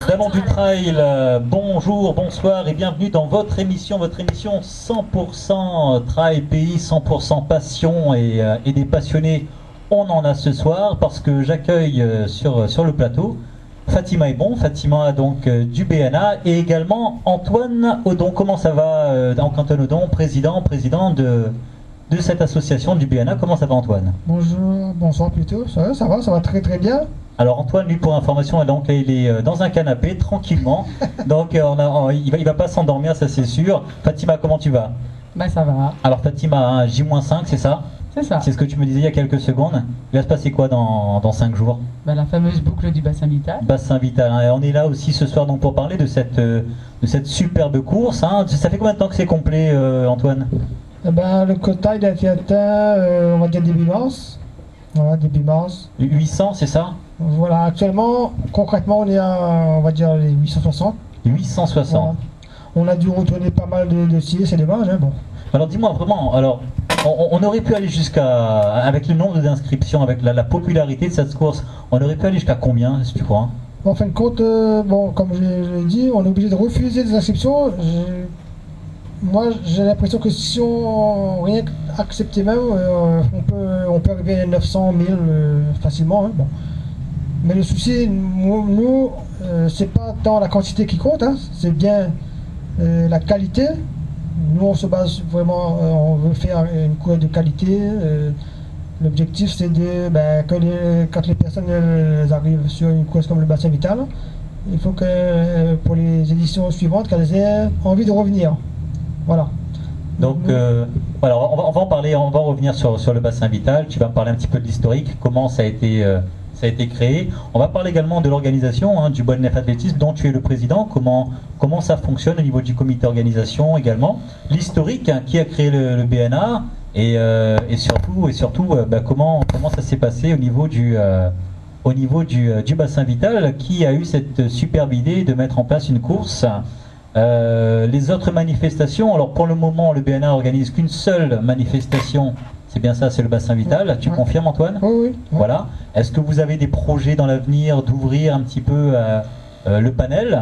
Salon du Trail, bonjour, bonsoir et bienvenue dans votre émission 100% Trail Pays, 100% passion et des passionnés. On en a ce soir parce que j'accueille sur le plateau Fatima Ebon, Fatima donc du BNA et également Antoine Odon. Comment ça va Antoine Odon, président de cette association du BNA. Comment ça va Antoine? Bonjour, bonsoir plutôt, ça va très très bien. Alors Antoine, lui pour information, donc, il est dans un canapé tranquillement, donc il va pas s'endormir, ça c'est sûr. Fatima, comment tu vas? Bah ça va. Alors Fatima, hein, J-5, c'est ça? C'est ça. C'est ce que tu me disais il y a quelques secondes. Il va se passer quoi dans 5 jours? Bah, la fameuse boucle du bassin vital. Bassin vital, hein. Et on est là aussi ce soir donc pour parler de cette superbe course. Hein. Ça fait combien de temps que c'est complet Antoine? Eh ben, le quota il a été atteint, on va dire début mars. Voilà, début mars. 800, c'est ça? Voilà, actuellement, concrètement, on est à, on va dire, les 860. 860. Voilà. On a dû retourner pas mal de dossiers, c'est dommage, hein, bon. Alors dis-moi vraiment, alors on aurait pu aller jusqu'à, avec le nombre d'inscriptions, avec la popularité de cette course, on aurait pu aller jusqu'à combien, si tu crois? En fin de compte, bon, comme je l'ai dit, on est obligé de refuser des inscriptions. Moi, j'ai l'impression que si on rien acceptait même, on peut arriver à 900, 1000 facilement. Hein, bon. Mais le souci, nous, c'est pas tant la quantité qui compte, hein, c'est bien la qualité. Nous, on se base vraiment, on veut faire une course de qualité. L'objectif, c'est quand les personnes arrivent sur une course comme le bassin vital, il faut que pour les éditions suivantes, qu'elles aient envie de revenir. Voilà. Donc, voilà, on va en parler, on va revenir sur le bassin vital. Tu vas me parler un petit peu de l'historique, comment ça a été créé. On va parler également de l'organisation du Bonneuf Athlétisme dont tu es le président, comment ça fonctionne au niveau du comité organisation également. L'historique, qui a créé le BNA et surtout comment ça s'est passé au niveau du bassin vital qui a eu cette superbe idée de mettre en place une course. Les autres manifestations, alors pour le moment le BNA organise qu'une seule manifestation, c'est bien ça, c'est le bassin vital, tu confirmes Antoine? Oui. Voilà. Est-ce que vous avez des projets dans l'avenir d'ouvrir un petit peu le panel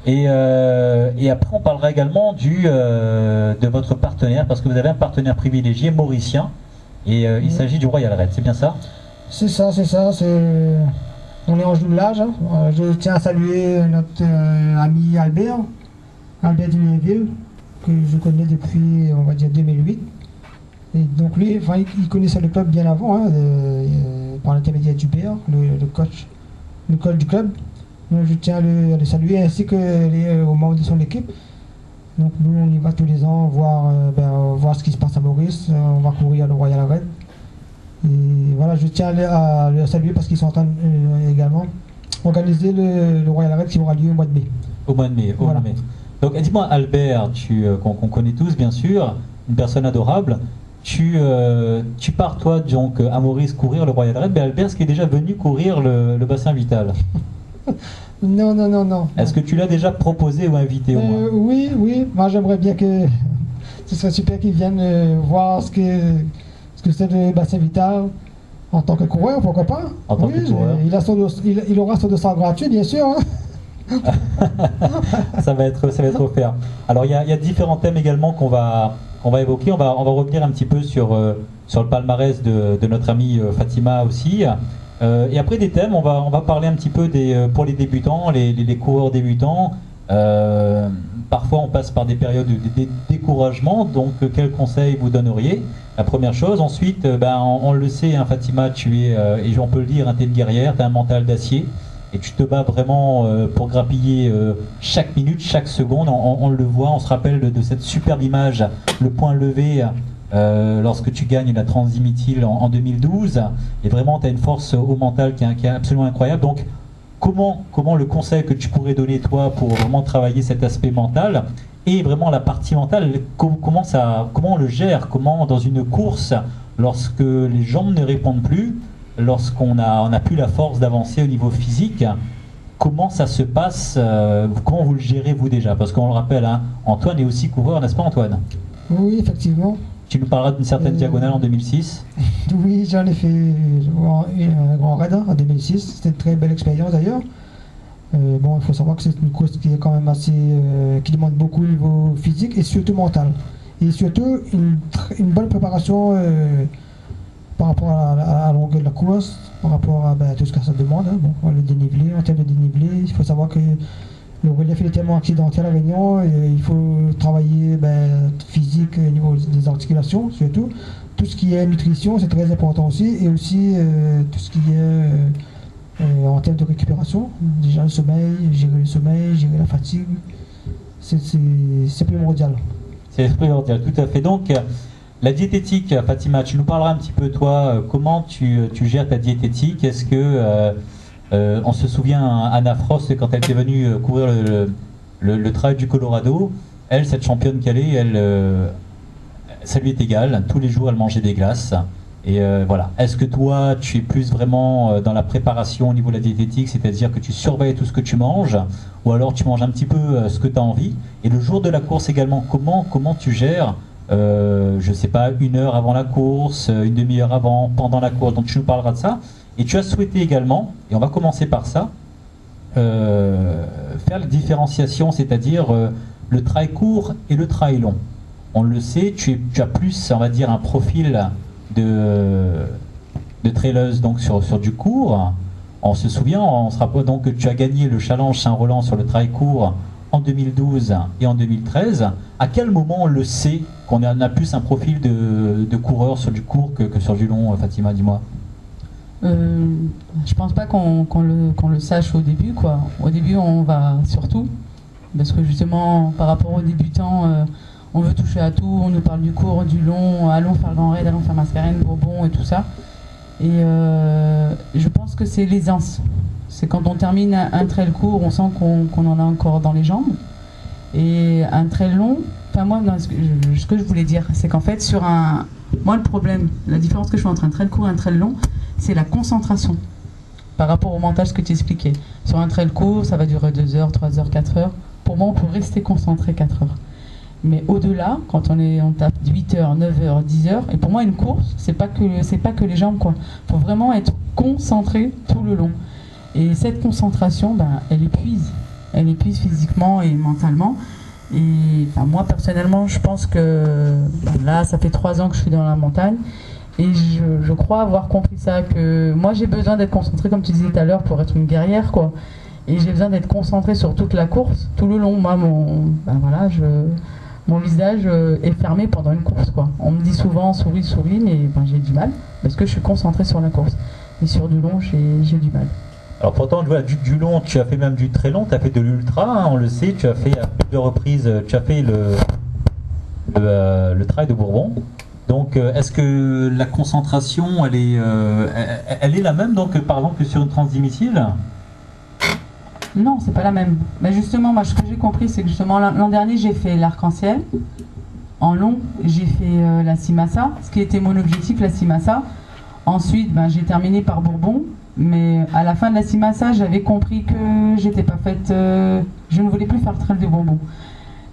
et après on parlera également de votre partenaire, parce que vous avez un partenaire privilégié mauricien et il s'agit du Royal Raid, c'est bien ça? C'est ça, on est en jumelage. Hein. Je tiens à saluer notre ami Albert Dunéville, que je connais depuis, on va dire, 2008. Et donc lui, il connaissait le club bien avant, hein, par l'intermédiaire du père, le coach du club. Donc je tiens à le saluer, ainsi que les membres de son équipe. Donc nous, on y va tous les ans voir ce qui se passe à Maurice. On va courir le Royal Raid. Et voilà, je tiens à le saluer parce qu'ils sont en train également organiser le Royal Raid qui aura lieu au mois de mai. Au mois de mai, Voilà. Donc dis-moi Albert, qu'on connaît tous bien sûr, une personne adorable, tu pars toi donc à Maurice courir le Royal Raid, mais Albert, est-ce qu'il est déjà venu courir le bassin vital? Non. Est-ce que tu l'as déjà proposé ou invité au moins? Oui, moi j'aimerais bien que ce serait super qu'ils viennent voir ce que c'est le bassin vital en tant que coureur, pourquoi pas. En tant que coureur. Il aura son dossard gratuit, bien sûr. Hein. ça va être offert. Alors il y a différents thèmes également qu'on va évoquer. On va revenir un petit peu sur le palmarès de notre amie Fatima aussi. Et après des thèmes, on va parler un petit peu pour les débutants, les coureurs débutants. Parfois on passe par des périodes de découragement, donc quels conseils vous donneriez? La première chose. Ensuite, on le sait, hein, Fatima, tu es, et on peut le dire, tu es une guerrière, tu as un mental d'acier. Et tu te bats vraiment pour grappiller chaque minute, chaque seconde. On le voit, on se rappelle de cette superbe image, le point levé lorsque tu gagnes la Transdimitile en 2012. Et vraiment, tu as une force au mental qui est absolument incroyable. Donc, comment le conseil que tu pourrais donner, toi, pour vraiment travailler cet aspect mental et vraiment la partie mentale, comment on le gère? Comment, dans une course, lorsque les jambes ne répondent plus, lorsqu'on n'a plus la force d'avancer au niveau physique, comment ça se passe? Comment vous le gérez vous déjà? Parce qu'on le rappelle, hein, Antoine est aussi coureur, n'est-ce pas Antoine? Oui, effectivement. Tu nous parleras d'une certaine diagonale en 2006? Oui, j'en ai fait un grand raid en 2006. C'était une très belle expérience d'ailleurs. Bon, il faut savoir que c'est une course qui est quand même assez, qui demande beaucoup au niveau physique et surtout mental. Et surtout une bonne préparation par rapport à la longueur de la course, par rapport à tout ce que ça demande. Hein. Bon, le dénivelé, en termes de dénivelé, il faut savoir que le relief est tellement accidenté à La Réunion, et il faut travailler physique au niveau des articulations surtout. Tout ce qui est nutrition, c'est très important aussi, et aussi tout ce qui est en termes de récupération, déjà le sommeil, gérer la fatigue, c'est primordial. C'est primordial, tout à fait. Donc, la diététique, Fatima, tu nous parleras un petit peu, toi, comment tu gères ta diététique. Est-ce que, on se souvient, Anna Frost, quand elle était venue couvrir le trail du Colorado, elle, cette championne qu'elle est, ça lui est égal. Tous les jours, elle mangeait des glaces. Et voilà. Est-ce que toi, tu es plus vraiment dans la préparation au niveau de la diététique, c'est-à-dire que tu surveilles tout ce que tu manges, ou alors tu manges un petit peu ce que tu as envie? Et le jour de la course également, comment tu gères, je sais pas, 1 heure avant la course, une demi-heure avant, pendant la course? Donc tu nous parleras de ça. Et tu as souhaité également, et on va commencer par ça, faire la différenciation, c'est-à-dire le trail court et le trail long. On le sait, tu as plus, on va dire, un profil de traileuse donc sur du court. On se souvient, on se rappelle donc que tu as gagné le Challenge Saint-Roland sur le trail court en 2012 et en 2013. À quel moment on le sait qu'on a plus un profil de coureur sur du court que sur du long, Fatima, dis-moi? Je pense pas qu'on le sache au début, quoi. Au début, on va surtout, parce que justement, par rapport aux débutants, on veut toucher à tout, on nous parle du court, du long, allons faire le Grand Raid, allons faire Mascarène, Bourbon et tout ça. Et je pense que c'est l'aisance. C'est quand on termine un trail court, on sent qu'on en a encore dans les jambes. Et un trail long, enfin moi, ce que je voulais dire, c'est qu'en fait, moi le problème, la différence que je fais entre un trail court et un trail long, c'est la concentration. Par rapport au mental, ce que tu expliquais. Sur un trail court, ça va durer 2 heures, 3 heures, 4 heures. Pour moi, on peut rester concentré 4 heures. Mais au-delà, quand on tape 8 heures, 9 heures, 10 heures, et pour moi une course, c'est pas que les jambes, quoi. Faut vraiment être concentré tout le long. Et cette concentration, elle épuise physiquement et mentalement. Et moi personnellement, je pense que là, ça fait 3 ans que je suis dans la montagne, et je crois avoir compris ça, que moi j'ai besoin d'être concentré, comme tu disais tout à l'heure, pour être une guerrière, quoi. Et j'ai besoin d'être concentré sur toute la course, tout le long. Moi, mon visage est fermé pendant une course, quoi. On me dit souvent souris, mais j'ai du mal parce que je suis concentré sur la course. Et sur du long, j'ai du mal. Alors pourtant, voilà, du long, tu as fait même du très long, tu as fait de l'ultra, hein, on le sait, tu as fait à plusieurs reprises, tu as fait le trail de Bourbon. Donc est-ce que la concentration, elle est la même, donc, par exemple, que sur une transdimissile? Non, c'est pas la même. Mais justement, moi, ce que j'ai compris, c'est que justement l'an dernier, j'ai fait l'arc-en-ciel. En long, j'ai fait la Simassa, ce qui était mon objectif, la Simassa. Ensuite, j'ai terminé par Bourbon. Mais à la fin de la Simassa, j'avais compris que j'étais pas faite. Je ne voulais plus faire le trail de Bourbon.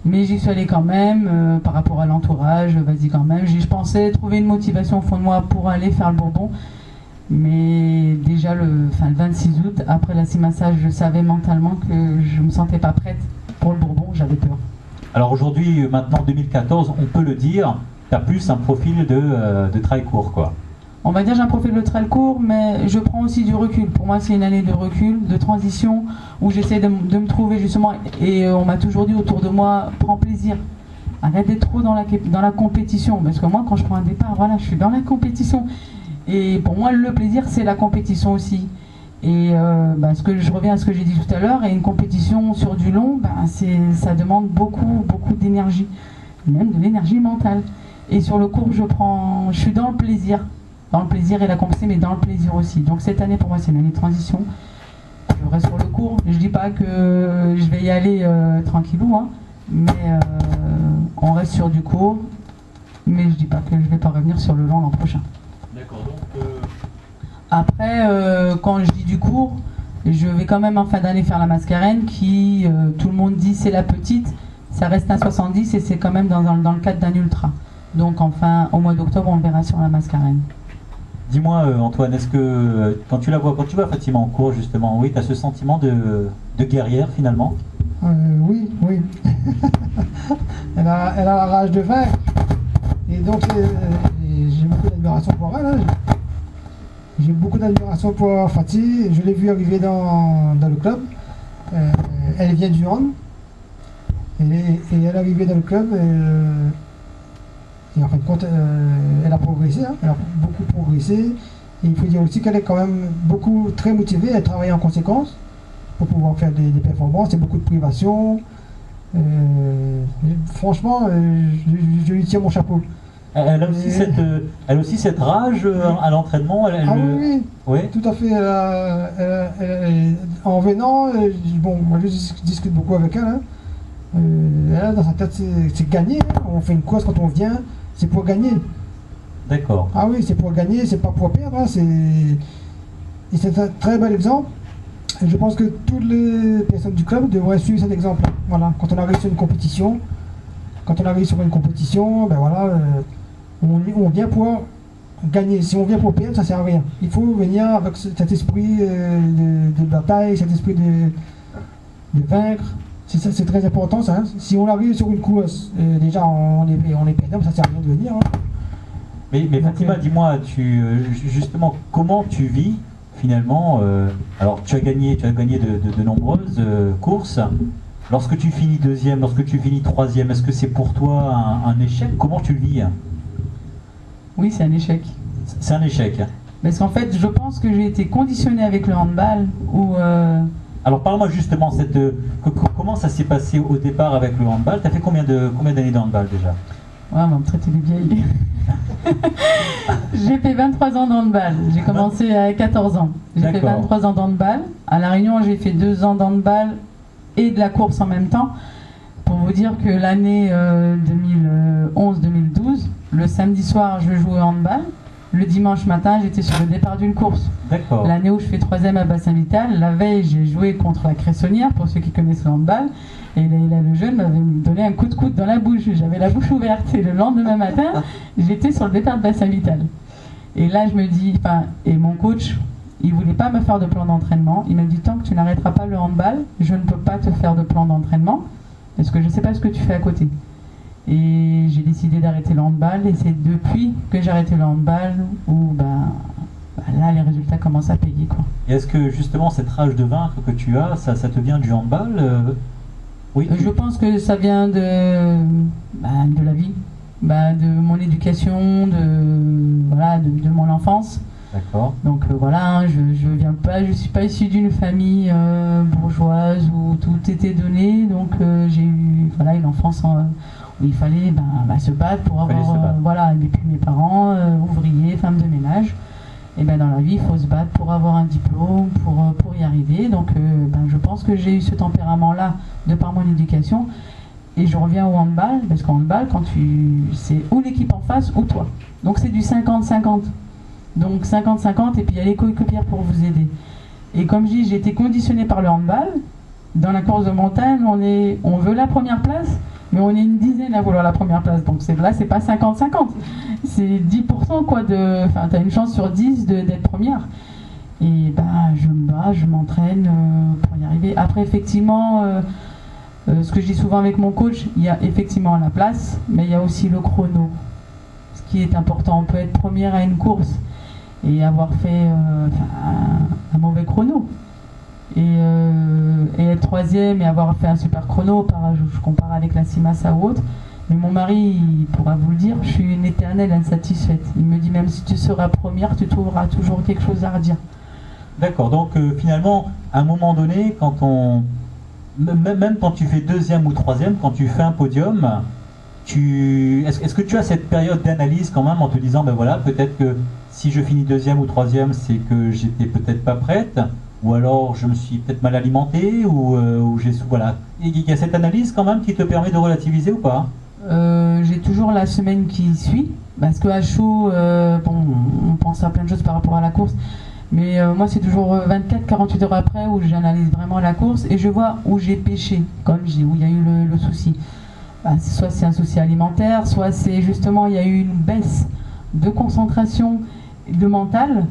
Mais j'y suis allée quand même, par rapport à l'entourage, vas-y quand même. Je pensais trouver une motivation au fond de moi pour aller faire le Bourbon. Mais déjà le 26 août, après la Simassa, je savais mentalement que je me sentais pas prête pour le Bourbon, j'avais peur. Alors aujourd'hui, maintenant 2014, on peut le dire, tu as plus un profil de trail court, quoi. On va dire j'ai un profil de trail court, mais je prends aussi du recul. Pour moi, c'est une année de recul, de transition, où j'essaie de me trouver justement, et on m'a toujours dit autour de moi, prends plaisir. Arrête d'être trop dans la compétition, parce que moi, quand je prends un départ, voilà, je suis dans la compétition. Et pour moi, le plaisir, c'est la compétition aussi. Et je reviens à ce que j'ai dit tout à l'heure, et une compétition sur du long, ça demande beaucoup d'énergie, même de l'énergie mentale. Et sur le court, je suis dans le plaisir et la compétition, mais dans le plaisir aussi. Donc cette année, pour moi, c'est une année de transition. Je reste sur le court. Je dis pas que je vais y aller tranquillou, hein, mais on reste sur du court. Mais je dis pas que je vais pas revenir sur le long l'an prochain. D'accord, donc après, quand je dis du court, je vais quand même en fin d'année faire la Mascarène, qui, tout le monde dit c'est la petite, ça reste un 70 et c'est quand même dans le cadre d'un ultra. Donc enfin, au mois d'octobre, on le verra sur la Mascarène. Dis-moi, Antoine, est-ce que quand tu la vois, quand tu vois Fatima en cours, justement, oui, tu as ce sentiment de guerrière finalement? Oui, oui. Elle a la rage de vaincre. Et donc, j'ai beaucoup d'admiration pour elle. Hein. J'ai beaucoup d'admiration pour Fatih. Je l'ai vue arriver dans le club. Elle vient du hand. Et elle est arrivée dans le club. Et en fin de compte, elle a progressé. Hein. Elle a beaucoup progressé. Et il faut dire aussi qu'elle est quand même très motivée. Elle travaille en conséquence pour pouvoir faire des performances. C'est beaucoup de privation. Franchement, je lui tire mon chapeau. Elle a aussi cette rage à l'entraînement. Oui, oui, tout à fait. En venant, bon, moi je discute beaucoup avec elle. Hein. Elle, dans sa tête, c'est gagner. Hein. On fait une course quand on vient, c'est pour gagner. D'accord. Ah oui, c'est pour gagner, c'est pas pour perdre. Hein. Et c'est un très bel exemple. Et je pense que toutes les personnes du club devraient suivre cet exemple. Voilà, quand on arrive sur une compétition, ben voilà. On vient pour gagner. Si on vient pour perdre, ça ne sert à rien. Il faut venir avec cet esprit de bataille, cet esprit de vaincre. C'est très important ça. Hein. Si on arrive sur une course, déjà on est perdant, ça ne sert à rien de venir. Hein. Mais Fatima, dis-moi, justement, comment tu vis finalement alors tu as gagné de nombreuses courses. Lorsque tu finis deuxième, lorsque tu finis troisième, est-ce que c'est pour toi un échec? Comment tu le vis? Oui, c'est un échec. C'est un échec. Parce qu'en fait, je pense que j'ai été conditionnée avec le handball. Alors parle-moi justement, comment ça s'est passé au départ avec le handball? Tu as fait combien d'années de handball déjà? Ouais, on va me traiter de vieille. J'ai fait 23 ans de handball. J'ai commencé à 14 ans. J'ai fait 23 ans de handball. À La Réunion, j'ai fait 2 ans de handball et de la course en même temps. Pour vous dire que l'année 2011-2012, le samedi soir, je jouais au handball. Le dimanche matin, j'étais sur le départ d'une course. L'année où je fais 3e à Bassin-Vital, la veille, j'ai joué contre la Cressonnière, pour ceux qui connaissent le handball. Et là, le jeune m'avait donné un coup de coude dans la bouche. J'avais la bouche ouverte. Et le lendemain matin, j'étais sur le départ de Bassin-Vital. Et là, je me dis, et mon coach, il voulait pas me faire de plan d'entraînement. Il m'a dit, tant que tu n'arrêteras pas le handball, je ne peux pas te faire de plan d'entraînement, parce que je ne sais pas ce que tu fais à côté. Et j'ai décidé d'arrêter le handball, et c'est depuis que j'ai arrêté le handball où là les résultats commencent à payer, quoi. Et est-ce que justement cette rage de vaincre que tu as, ça te vient du handball? Oui. Je pense que ça vient de la vie, de mon éducation, de mon enfance. D'accord. Donc je suis pas issue d'une famille bourgeoise où tout était donné, donc j'ai eu une enfance où il fallait se battre pour avoir et puis mes parents ouvriers, femmes de ménage, et dans la vie il faut se battre pour avoir un diplôme, pour y arriver. Donc je pense que j'ai eu ce tempérament là de par mon éducation. Et je reviens au handball, parce qu'en handball, c'est ou l'équipe en face ou toi, donc c'est du 50-50. Donc 50-50, et puis il y a les coéquipières pour vous aider. Et comme je dis, j'ai été conditionnée par le handball. Dans la course de montagne, on veut la première place, mais on est une dizaine à vouloir la première place. Donc là, c'est pas 50-50. C'est 10%, quoi. T'as une chance sur 10 d'être première. Et je me bats, je m'entraîne pour y arriver. Après, effectivement, ce que je dis souvent avec mon coach, il y a effectivement la place, mais il y a aussi le chrono. Ce qui est important, on peut être première à une course et avoir fait un mauvais chrono. Et être troisième et avoir fait un super chrono, je compare avec la Simassa ou autre. Mais mon mari, il pourra vous le dire, je suis une éternelle insatisfaite. Il me dit, même si tu seras première, tu trouveras toujours quelque chose à redire. D'accord, donc finalement, à un moment donné, même quand tu fais deuxième ou troisième, quand tu fais un podium, est-ce que tu as cette période d'analyse quand même en te disant, peut-être que si je finis deuxième ou troisième, c'est que j'étais peut-être pas prête, ou alors je me suis peut-être mal alimentée, ou il y a cette analyse quand même qui te permet de relativiser ou pas? J'ai toujours la semaine qui suit, parce qu'à chaud, on pense à plein de choses par rapport à la course, mais moi c'est toujours 24-48 heures après où j'analyse vraiment la course et je vois où j'ai péché, où il y a eu le souci. Soit c'est un souci alimentaire, soit c'est justement il y a eu une baisse de concentration de mental.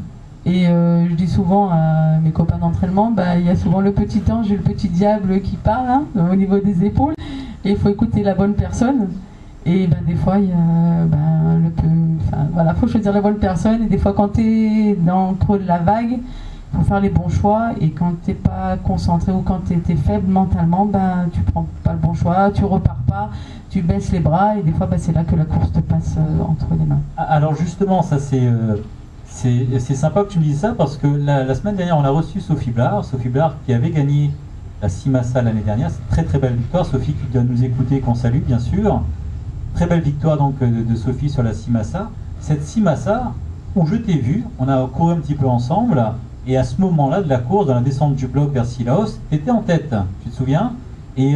Et je dis souvent à mes copains d'entraînement, il y a souvent le petit ange et le petit diable qui parlent hein, au niveau des épaules. Et il faut écouter la bonne personne. Et des fois, il y a faut choisir la bonne personne. Et des fois, quand tu es dans le creux de la vague, il faut faire les bons choix. Et quand tu n'es pas concentré ou quand tu es faible mentalement, tu prends pas le bon choix, tu repars pas, tu baisses les bras. Et des fois, c'est là que la course te passe entre les mains. Alors justement, ça c'est sympa que tu me dises ça parce que la semaine dernière, on a reçu Sophie Blard qui avait gagné la Simassa l'année dernière. C'est une très très belle victoire. Sophie qui doit nous écouter, qu'on salue bien sûr. Très belle victoire donc de Sophie sur la Simassa. Cette Simassa où je t'ai vu, on a couru un petit peu ensemble et à ce moment-là de la course, dans la descente du bloc vers Sillaos, tu étais en tête, tu te souviens? Et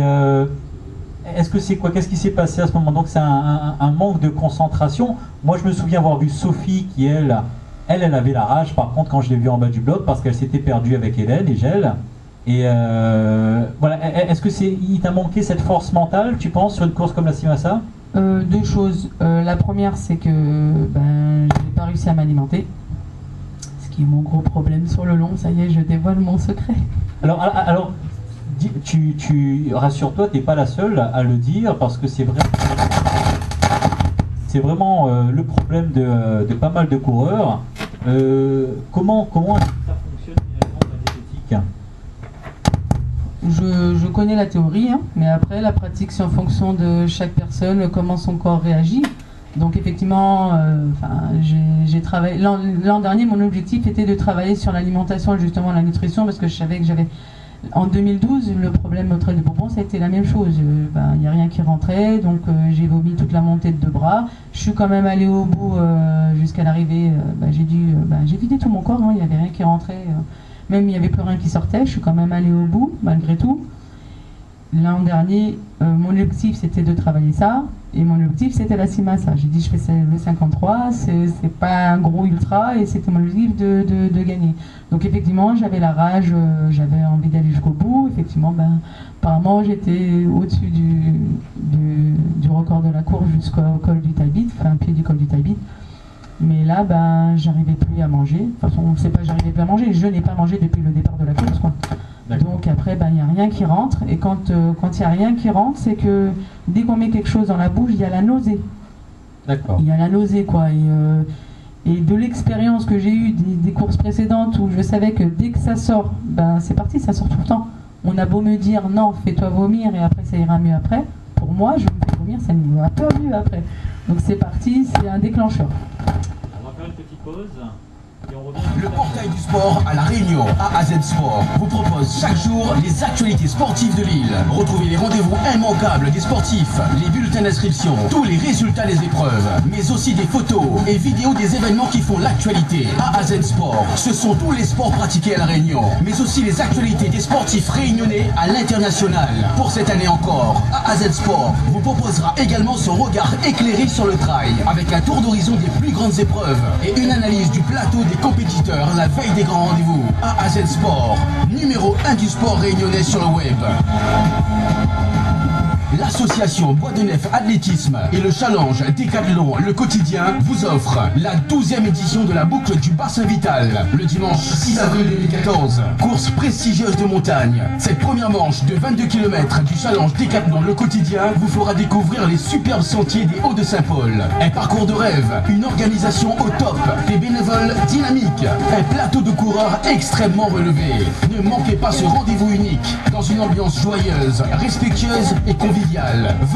est-ce que c'est quoi? Qu'est-ce qui s'est passé à ce moment? Donc c'est un manque de concentration. Moi je me souviens avoir vu Sophie qui elle avait la rage par contre quand je l'ai vue en bas du bloc parce qu'elle s'était perdue avec Hélène et Gel. Et voilà, est-ce que il t'a manqué cette force mentale, tu penses, sur une course comme la Simassa? Deux choses. La première, c'est que je n'ai pas réussi à m'alimenter. Ce qui est mon gros problème sur le long. Ça y est, je dévoile mon secret. Alors rassure-toi, tu n'es pas la seule à le dire parce que c'est vraiment le problème de pas mal de coureurs. Comment ça fonctionne finalement la diététique? Je connais la théorie, hein, mais après la pratique c'est en fonction de chaque personne, comment son corps réagit. Donc effectivement, j'ai travaillé l'an dernier, mon objectif était de travailler sur l'alimentation et justement la nutrition parce que je savais que j'avais en 2012 le problème au Trail de Bourbon, ça a été la même chose. Il n'y a rien qui rentrait, donc j'ai vomi toute la montée de 2 bras. Je suis quand même allée au bout jusqu'à l'arrivée. J'ai vidé tout mon corps, hein, il n'y avait rien qui rentrait. Même il n'y avait plus rien qui sortait, je suis quand même allée au bout, malgré tout. L'an dernier, mon objectif c'était de travailler ça, et mon objectif c'était la Simassa. J'ai dit je fais le 53, c'est pas un gros ultra, et c'était mon objectif de gagner. Donc effectivement, j'avais la rage, j'avais envie d'aller jusqu'au bout. Effectivement, apparemment j'étais au-dessus du record de la course jusqu'au col du Taibit, enfin pied du col du Taibit. Mais là, j'arrivais plus à manger. Enfin, on ne sait pas, j'arrivais plus à manger. Je n'ai pas mangé depuis le départ de la course, quoi. Donc après, il n'y a rien qui rentre. Et quand il n'y a rien qui rentre, c'est que dès qu'on met quelque chose dans la bouche, il y a la nausée. D'accord. Il y a la nausée, quoi. Et de l'expérience que j'ai eue des courses précédentes où je savais que dès que ça sort, c'est parti, ça sort tout le temps. On a beau me dire non, fais-toi vomir et après ça ira mieux après. Pour moi, je me fais vomir, ça ne va pas mieux après. Donc c'est parti, c'est un déclencheur. On va faire une petite pause et on revient. Le portail du sport à La Réunion, AAZ Sport, vous propose chaque jour les actualités sportives de l'île. Retrouvez les rendez-vous immanquables des sportifs, les bulletins d'inscription, tous les résultats des épreuves, mais aussi des photos et vidéos des événements qui font l'actualité. AAZ Sport, ce sont tous les sports pratiqués à La Réunion, mais aussi les actualités des sportifs réunionnais à l'international. Pour cette année encore, AAZ Sport vous proposera également son regard éclairé sur le trail, avec un tour d'horizon des plus grandes épreuves et une analyse du plateau des compétiteurs la veille des grands rendez-vous. AAZ Sport, numéro 1 du sport réunionnais sur le web. L'association Bois de Nef Athlétisme et le challenge Décathlon Le Quotidien vous offrent la 12e édition de la boucle du Bassin Vital, le dimanche 6 avril 2014. Course prestigieuse de montagne. Cette première manche de 22 km du challenge Décathlon Le Quotidien vous fera découvrir les superbes sentiers des Hauts-de-Saint-Paul. Un parcours de rêve, une organisation au top, des bénévoles dynamiques, un plateau de coureurs extrêmement relevé. Ne manquez pas ce rendez-vous unique dans une ambiance joyeuse, respectueuse et conviviale.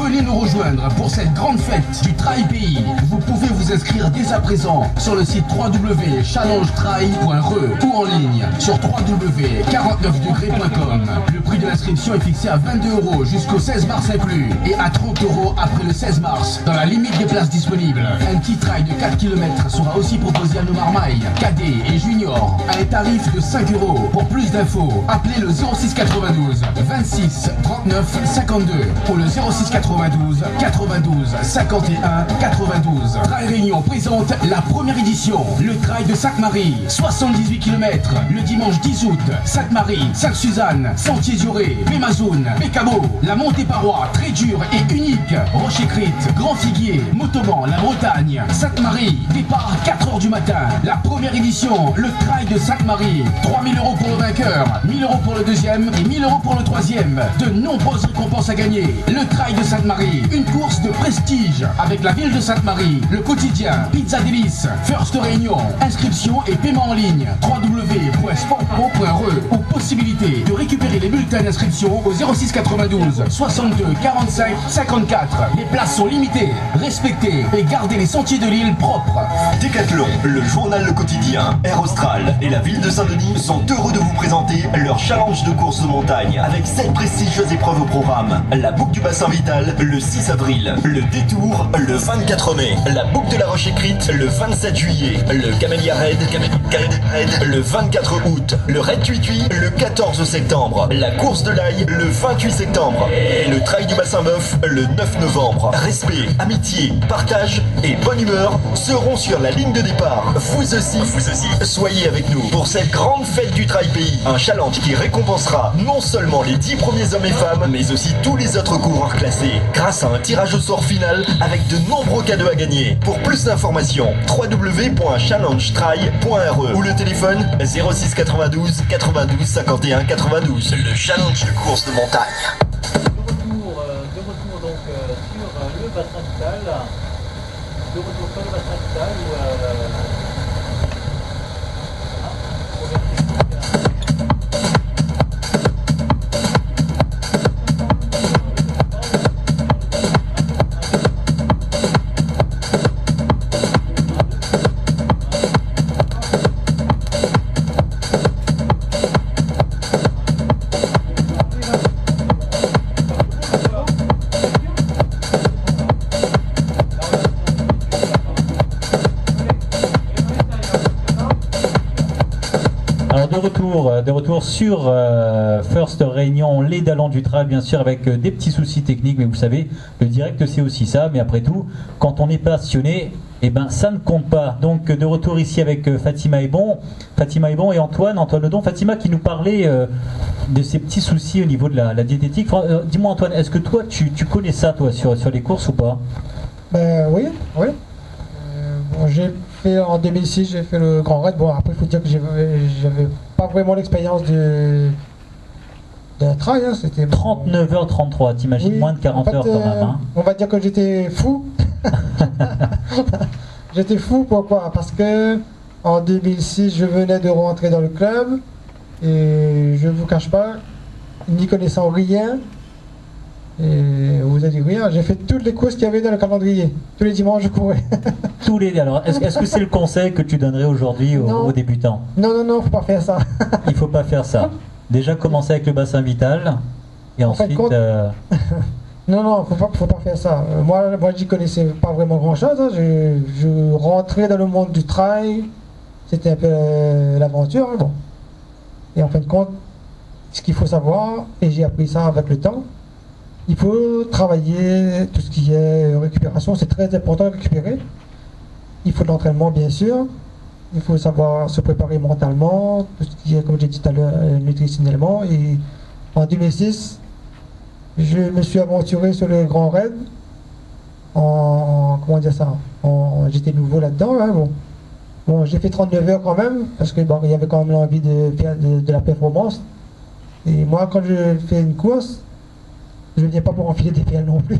Venez nous rejoindre pour cette grande fête du Trail Pays. Vous pouvez vous inscrire dès à présent sur le site www.challengetrail.re ou en ligne sur www.49degrés.com. Le prix de l'inscription est fixé à 22 € jusqu'au 16 mars inclus et à 30 € après le 16 mars dans la limite des places disponibles. Un petit trail de 4 km sera aussi proposé à nos marmailles, cadets et juniors à un tarif de 5 €. Pour plus d'infos, appelez le 06 92 26 39 52 ou le le 06 92 92 51 92. Trail Réunion présente la première édition, le Trail de Sainte-Marie, 78 km, le dimanche 10 août. Sainte-Marie, Sainte-Suzanne, Sentier-Dioré, Pémazoune, Pécabo, la montée parois très dure et unique, Rocher-Crite, Grand Figuier, Montauban, la Bretagne, Sainte-Marie, départ à 4h du matin. La première édition, le Trail de Sainte-Marie, 3000 € pour le vainqueur, 1000 € pour le deuxième et 1000 € pour le troisième. De nombreuses récompenses à gagner. Le Trail de Sainte-Marie, une course de prestige avec la ville de Sainte-Marie, le quotidien, Pizza Délice, First Réunion, inscription et paiement en ligne, www.sportpro.re ou possibilité de récupérer les bulletins d'inscription au 06 92 62 45 54. Les places sont limitées, respectez et gardez les sentiers de l'île propres. Décathlon, le journal Le Quotidien, Air Austral et la ville de Saint-Denis sont heureux de vous présenter leur challenge de course de montagne avec 7 prestigieuses épreuves au programme. La boucle du bassin vital le 6 avril, le détour le 24 mai, la boucle de la Roche-Écrite le 27 juillet, le Camélia Raid le 24 août, le Raid Tuitui le 14 septembre, la course de l'Aille le 28 septembre et le Trail du Bassin Bœuf le 9 novembre. Respect, amitié, partage et bonne humeur seront sur la ligne de départ. Vous aussi, soyez avec nous pour cette grande fête du Trail Pays. Un challenge qui récompensera non seulement les 10 premiers hommes et femmes, mais aussi tous les autres coureurs classés, grâce à un tirage au sort final avec de nombreux cadeaux à gagner. Pour plus d'informations, www.challengetrail.re ou le téléphone 06 92 92 51 92. Le challenge de course de montagne. De retour donc sur le bassin vital. De retour sur le bassin vital où de retour sur First Réunion, les Dallons du Trail, bien sûr, avec des petits soucis techniques, mais vous savez, le direct c'est aussi ça, mais après tout, quand on est passionné, eh ben, ça ne compte pas. Donc de retour ici avec Fatima Ebon et Antoine Ledon. Fatima qui nous parlait de ces petits soucis au niveau de la diététique. Dis-moi Antoine, est-ce que toi tu connais ça toi sur les courses ou pas? Oui. Bon, j'ai fait en 2006, j'ai fait le Grand Raid. Bon, après il faut dire que j'avais pas vraiment l'expérience de trail. Hein. C'était 39h33, t'imagines, oui, moins de 40 heures quand même. Hein. On va dire que j'étais fou. J'étais fou, pourquoi? Parce que en 2006, je venais de rentrer dans le club et je ne vous cache pas, n'y connaissant rien, et vous avez dit rien, j'ai fait toutes les courses qu'il y avait dans le calendrier. Tous les dimanches, je courais. Alors, est-ce que c'est le conseil que tu donnerais aujourd'hui aux débutants? Non, faut pas faire ça. Il faut pas faire ça. Déjà commencer avec le bassin vital et ensuite... Non, faut pas faire ça. Moi j'y connaissais pas vraiment grand chose. Hein. Je rentrais dans le monde du trail, c'était un peu l'aventure. Hein, bon. Et en fin de compte, ce qu'il faut savoir, et j'ai appris ça avec le temps, il faut travailler tout ce qui est récupération. C'est très important de récupérer. Il faut de l'entraînement, bien sûr. Il faut savoir se préparer mentalement, tout ce qui est, comme j'ai dit tout à l'heure, nutritionnellement. Et en 2006, je me suis aventuré sur le Grand Raid. Comment dire ça? J'étais nouveau là-dedans. Hein, bon, j'ai fait 39 heures quand même, parce que il y avait quand même l'envie de faire de la performance. Et moi, quand je fais une course, je ne viens pas pour enfiler des PL non plus.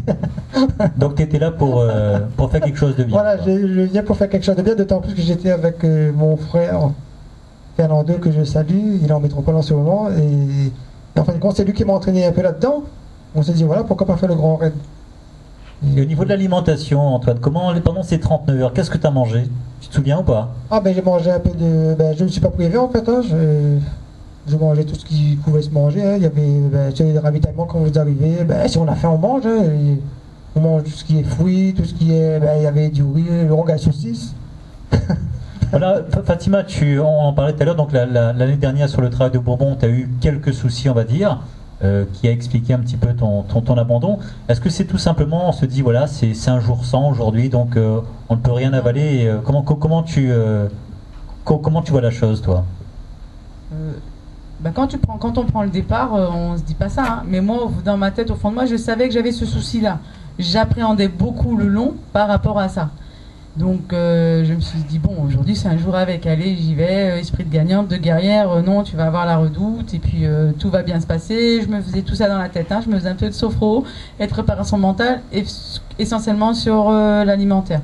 Donc tu étais là pour faire quelque chose de bien. Voilà, je viens pour faire quelque chose de bien, d'autant plus que j'étais avec mon frère Fernando, que je salue. Il est en métropole en ce moment. Et en fin de compte, c'est lui qui m'a entraîné un peu là-dedans. On s'est dit, voilà, pourquoi pas faire le Grand Raid. Et au niveau de l'alimentation, Antoine, pendant ces 39 heures, qu'est-ce que tu as mangé? Tu te souviens ou pas? J'ai mangé un peu de... je ne me suis pas privé en fait. Hein. Je mangeais tout ce qui pouvait se manger. Hein. Il y avait des ravitaillements quand vous arrivez. Si on a faim, on mange. Hein. On mange tout ce qui est fruits, tout ce qui est... il y avait du riz, le rong à saucisse. Voilà, Fatima, on en parlait tout à l'heure. Donc l'année dernière sur le Trail de Bourbon, tu as eu quelques soucis, on va dire. qui a expliqué un petit peu ton abandon. Est-ce que c'est tout simplement, on se dit, voilà, c'est un jour sans aujourd'hui, donc on ne peut rien avaler. Et, comment tu vois la chose, toi? Quand on prend le départ, on se dit pas ça, hein. Mais moi, dans ma tête, au fond de moi, je savais que j'avais ce souci-là. J'appréhendais beaucoup le long par rapport à ça. Donc je me suis dit, bon, aujourd'hui c'est un jour avec, allez, j'y vais, esprit de gagnante, de guerrière, non, tu vas avoir la redoute, et puis tout va bien se passer. Je me faisais tout ça dans la tête, hein. Je me faisais un peu de sophro, et de préparation mentale, et essentiellement sur l'alimentaire.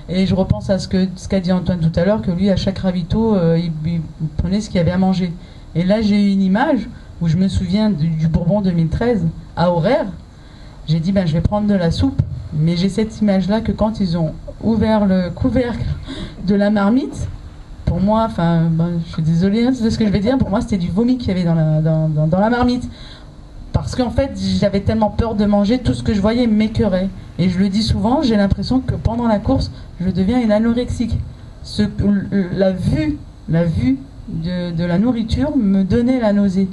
Et je repense à ce qu'a dit Antoine tout à l'heure, que lui, à chaque ravito, il prenait ce qu'il y avait à manger. Et là, j'ai eu une image où je me souviens du Bourbon 2013, à horaire. J'ai dit, ben, je vais prendre de la soupe. Mais j'ai cette image-là que quand ils ont ouvert le couvercle de la marmite, pour moi, enfin, je suis désolée de ce que je vais dire, pour moi, c'était du vomi qu'il y avait dans la marmite. Parce qu'en fait, j'avais tellement peur de manger, tout ce que je voyais m'écœurait. Et je le dis souvent, j'ai l'impression que pendant la course, je deviens une anorexique. La vue de la nourriture me donnait la nausée.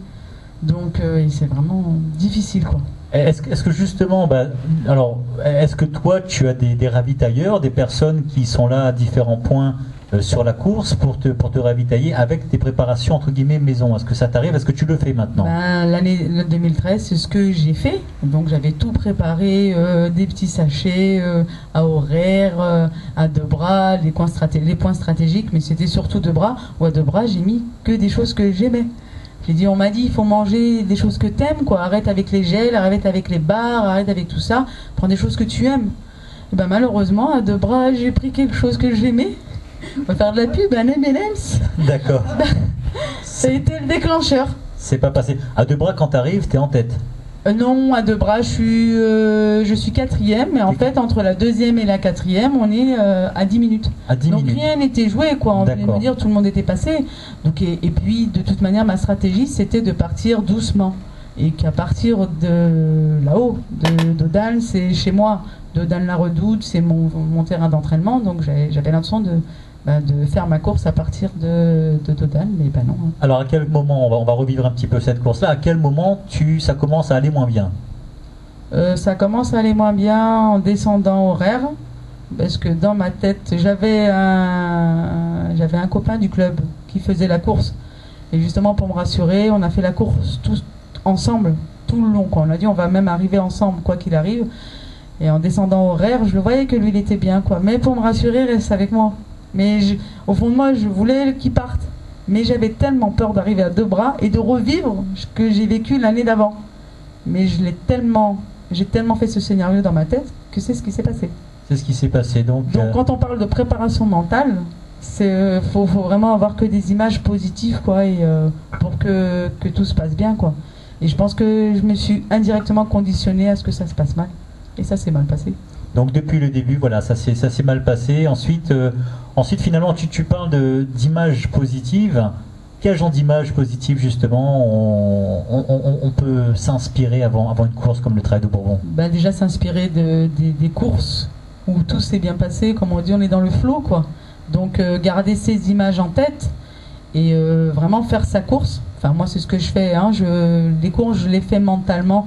Donc c'est vraiment difficile, quoi. Est-ce que justement, alors, est-ce que toi tu as des ravitailleurs, des personnes qui sont là à différents points sur la course pour te ravitailler avec tes préparations entre guillemets maison? Est-ce que ça t'arrive? Est-ce que tu le fais maintenant? L'année 2013, c'est ce que j'ai fait. Donc j'avais tout préparé, des petits sachets à horaire, à deux bras, les points stratégiques, mais c'était surtout deux bras. Ou à deux bras, j'ai mis que des choses que j'aimais. J'ai dit, on m'a dit, il faut manger des choses que t'aimes, quoi. Arrête avec les gels, arrête avec les bars, arrête avec tout ça. Prends des choses que tu aimes. Et malheureusement, à deux bras, j'ai pris quelque chose que j'aimais. On va faire de la pub, un M&M's. D'accord. Ça a été le déclencheur. C'est pas passé. À deux bras, quand t'arrives, t'es en tête. Non, à deux bras, je suis quatrième, mais en fait, entre la deuxième et la quatrième, on est à 10 minutes. À 10 Donc minutes. rien n'était joué, quoi. On venait de me dire, tout le monde était passé. Donc, et puis, de toute manière, ma stratégie, c'était de partir doucement. Et qu'à partir de là-haut, d'Odal, c'est chez moi. D'Odal-la-Redoute, c'est mon terrain d'entraînement. Donc j'avais l'intention de faire ma course à partir de Dodal, mais non. Alors à quel moment, on va revivre un petit peu cette course-là, à quel moment ça commence à aller moins bien? Ça commence à aller moins bien en descendant horaire, parce que dans ma tête, j'avais un copain du club qui faisait la course. Et justement pour me rassurer, on a fait la course tous ensemble, tout le long, quoi. On a dit on va même arriver ensemble, quoi qu'il arrive. Et en descendant horaire, je le voyais que lui, il était bien, quoi. Mais pour me rassurer, reste avec moi. Mais au fond de moi, je voulais qu'il parte. Mais j'avais tellement peur d'arriver à deux bras et de revivre ce que j'ai vécu l'année d'avant. Mais j'ai tellement fait ce scénario dans ma tête que c'est ce qui s'est passé. C'est ce qui s'est passé. Donc quand on parle de préparation mentale, faut vraiment avoir que des images positives, quoi, et pour que tout se passe bien, quoi. Et je pense que je me suis indirectement conditionnée à ce que ça se passe mal. Et ça s'est mal passé. Donc depuis le début, voilà, ça s'est mal passé. Ensuite finalement, tu parles d'images positives. Quel genre d'images positives, justement, on peut s'inspirer avant une course comme le Trail de Bourbon? Déjà s'inspirer des courses où tout s'est bien passé. Comme on dit, on est dans le flow, quoi. Donc garder ces images en tête et vraiment faire sa course. Enfin, moi, c'est ce que je fais. Hein. Les courses, je les fais mentalement.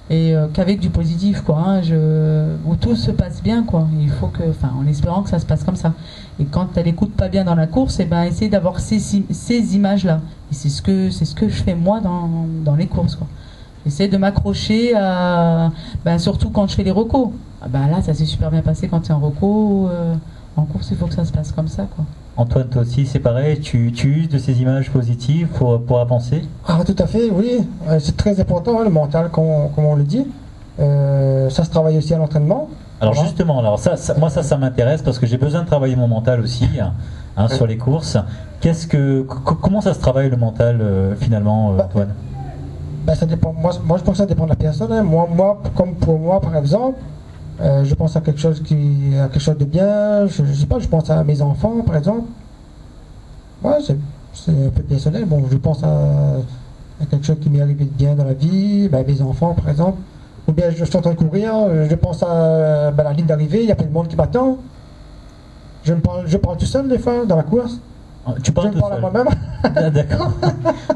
Et qu'avec du positif, quoi, hein, où tout se passe bien, quoi. Il faut en espérant que ça se passe comme ça. Et quand elle écoute pas bien dans la course, essayer d'avoir ces images-là. Et c'est ce que je fais moi dans les courses, quoi. Essayer de m'accrocher à, surtout quand je fais les recos. Là, ça s'est super bien passé quand tu es en reco. En course, il faut que ça se passe comme ça, quoi. Antoine, toi aussi, c'est pareil, tu uses de ces images positives pour avancer? Ah, tout à fait, oui. C'est très important, hein, le mental, comme on le dit. Ça se travaille aussi à l'entraînement. Alors justement, moi ça m'intéresse parce que j'ai besoin de travailler mon mental aussi, hein, sur les courses. Comment ça se travaille le mental finalement, Antoine? Ça dépend. Moi, je pense que ça dépend de la personne. Hein. Comme pour moi, par exemple, je pense à quelque chose de bien. Je sais pas, je pense à mes enfants, par exemple. Ouais, c'est un peu personnel. Bon, je pense à quelque chose qui m'est arrivé de bien dans la vie, mes enfants, par exemple. Ou bien je suis en train de courir, je pense à la ligne d'arrivée, il y a plein de monde qui m'attend. Je parle tout seul des fois dans la course. Tu parles je me tout parle à seul. moi-même. Ah, d'accord.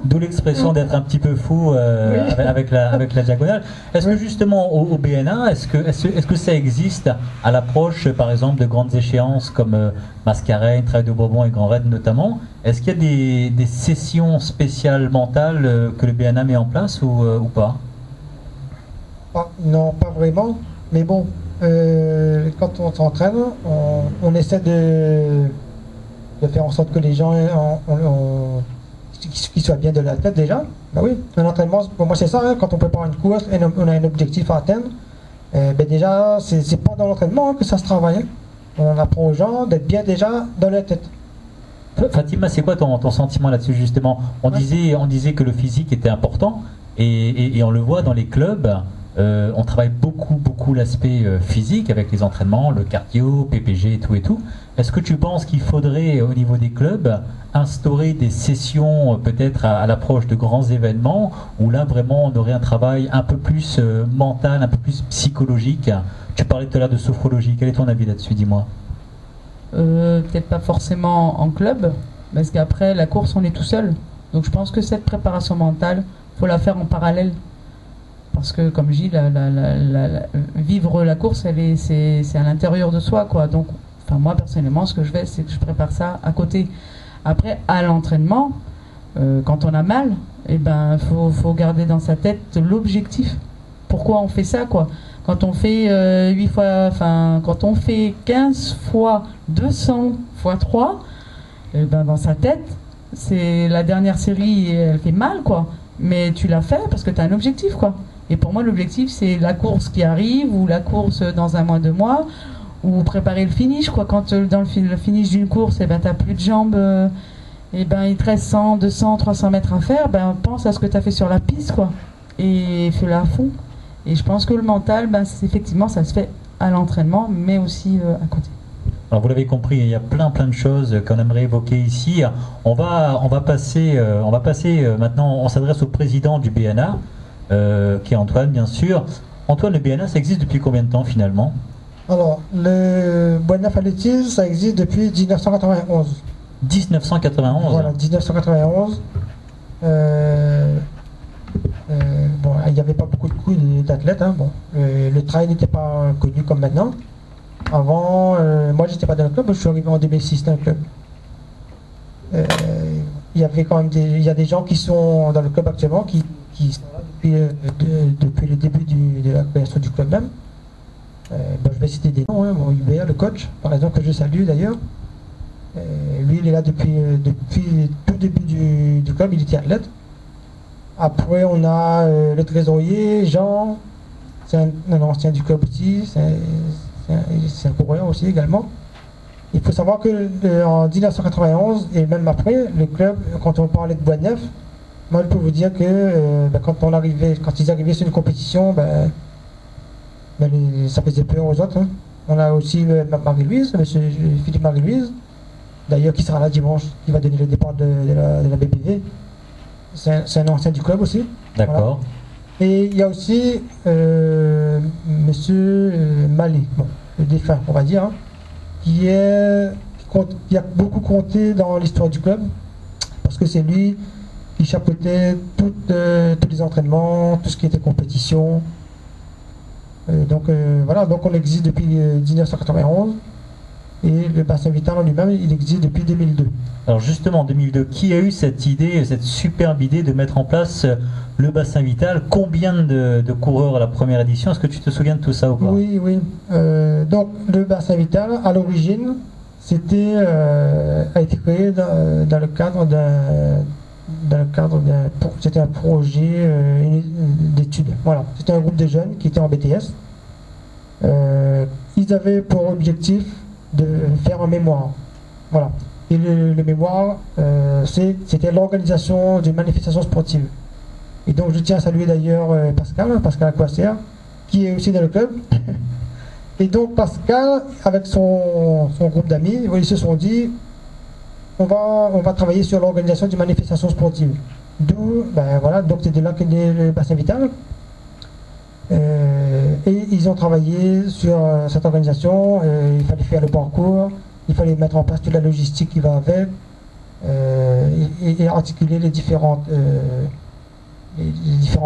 D'où l'expression d'être un petit peu fou avec la diagonale. Est-ce que justement au BNA, est-ce que ça existe à l'approche, par exemple, de grandes échéances comme Mascareignes, Travail de Bourbon et Grand Raid notamment? Est-ce qu'il y a des sessions spéciales mentales que le BNA met en place ou pas? Non, pas vraiment. Mais bon, quand on s'entraîne, on essaie de faire en sorte que les gens qu'ils soient bien de la tête déjà. Ben oui, un entraînement, pour moi c'est ça, hein, quand on prépare une course et on a un objectif à atteindre, ben déjà c'est pas dans l'entraînement que ça se travaille. Hein. On apprend aux gens d'être bien déjà dans la tête. Fatima, c'est quoi ton sentiment là-dessus justement? On disait que le physique était important et on le voit dans les clubs. On travaille beaucoup l'aspect physique avec les entraînements, le cardio, PPG et tout. Est-ce que tu penses qu'il faudrait au niveau des clubs instaurer des sessions peut-être à l'approche de grands événements où là vraiment on aurait un travail un peu plus mental, un peu plus psychologique? Tu parlais tout à l'heure de sophrologie, quel est ton avis là-dessus, dis-moi? Peut-être pas forcément en club, parce qu'après la course on est tout seul. Donc je pense que cette préparation mentale, faut la faire en parallèle. Parce que comme je dis, vivre la course, c'est à l'intérieur de soi, quoi. Donc, enfin moi personnellement, ce que je fais, c'est que je prépare ça à côté. Après, à l'entraînement, quand on a mal, eh ben, faut garder dans sa tête l'objectif. Pourquoi on fait ça, quoi? Quand on fait 8 fois, enfin, quand on fait 15 fois 200 fois 3, eh ben, dans sa tête, c'est la dernière série, elle fait mal, quoi. Mais tu l'as fait parce que tu as un objectif, quoi. Et pour moi, l'objectif, c'est la course qui arrive, ou la course dans 1 mois, 2 mois, ou préparer le finish, quoi. Quand dans le finish d'une course, eh ben, tu n'as plus de jambes, et ben, il te reste 100, 200, 300 mètres à faire, ben, pense à ce que tu as fait sur la piste, quoi. Et fais-le à fond. Et je pense que le mental, ben, effectivement, ça se fait à l'entraînement, mais aussi à côté. Alors vous l'avez compris, il y a plein de choses qu'on aimerait évoquer ici. On va passer maintenant, on s'adresse au président du BNA, qui est Antoine, bien sûr. Antoine, le BNA, ça existe depuis combien de temps finalement? Alors, le BNF Athlétisme, ça existe depuis 1991. 1991? Voilà, 1991. Bon, il n'y avait pas beaucoup de coups d'athlètes. Hein, bon. Le trail n'était pas connu comme maintenant. Avant, moi j'étais pas dans le club, je suis arrivé en 2006 dans le club. Il y avait quand même il y a des gens qui sont dans le club actuellement qui sont là depuis le début de la création du club même. Bon, je vais citer des noms, hein. Bon, Hubert, le coach, par exemple, que je salue d'ailleurs. Lui, il est là depuis tout début du club, il était athlète. Après, on a le trésorier, Jean, c'est un ancien du club aussi, c'est un coureur aussi également. Il faut savoir que en 1991 et même après, le club, quand on parlait de Bois Neuf, moi je peux vous dire que quand ils arrivaient sur une compétition, ça faisait peur aux autres. Hein. On a aussi Marie-Louise, monsieur Philippe Marie-Louise, d'ailleurs qui sera là dimanche, qui va donner le départ de la BBV. C'est un ancien du club aussi. D'accord. Voilà. Et il y a aussi monsieur Malé, bon, le défunt, on va dire, hein, qui a beaucoup compté dans l'histoire du club, parce que c'est lui qui chapeautait tous les entraînements, tout ce qui était compétition. Voilà, donc on existe depuis 1991. Et le bassin vital en lui-même, il existe depuis 2002. Alors justement, en 2002, qui a eu cette idée, cette superbe idée de mettre en place le bassin vital? Combien de coureurs à la première édition? Est-ce que tu te souviens de tout ça ou pas? Oui. Donc le bassin vital, à l'origine, a été créé dans le cadre c'était un projet d'études. Voilà, c'était un groupe de jeunes qui étaient en BTS. Ils avaient pour objectif de faire un mémoire. Voilà. Et le mémoire, c'était l'organisation d'une manifestation sportive. Et donc je tiens à saluer d'ailleurs Pascal Aquacer, qui est aussi dans le club. Et donc Pascal, avec son groupe d'amis, ils se sont dit, on va travailler sur l'organisation d'une manifestation sportive. D'où, donc c'est de là qu'est né le bassin vital. Et ils ont travaillé sur cette organisation. Il fallait faire le parcours, il fallait mettre en place toute la logistique qui va avec. et articuler les différents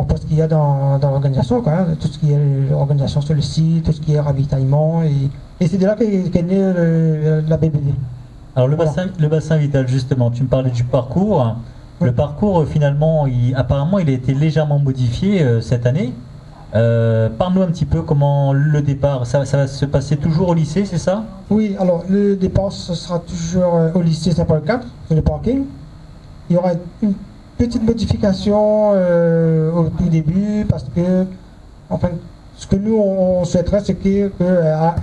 postes qu'il y a dans l'organisation, quoi, hein, tout ce qui est l'organisation sur le site, tout ce qui est ravitaillement, et c'est de là qu'est née la BBV. Alors le Voilà. bassin vital, justement, tu me parlais du parcours. Oui. Le parcours, finalement, apparemment, il a été légèrement modifié cette année. Parle-nous un petit peu comment le départ, ça va se passer toujours au lycée, c'est ça? Oui, alors le départ, ce sera toujours au lycée Saint-Paul 4, sur le parking. Il y aura une petite modification au tout début, parce que, enfin, ce que nous on souhaiterait, c'est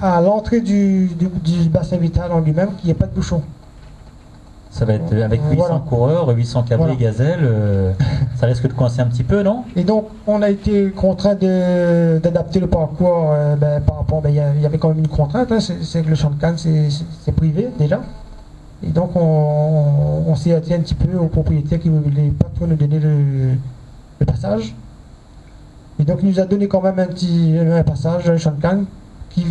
à l'entrée du bassin vital en lui-même, qu'il n'y ait pas de bouchon. Ça va être avec 800 Voilà. coureurs, 800 câblés, Voilà. gazelles, ça risque de coincer un petit peu, non? Et donc, on a été contraint d'adapter le parcours par rapport. Il y avait quand même une contrainte, hein, c'est que le champ de Cannes, c'est privé déjà. Et donc, on s'est attelé un petit peu aux propriétaires qui ne voulaient pas trop nous donner le passage. Et donc, il nous a donné quand même un passage dans le champ de Cannes qui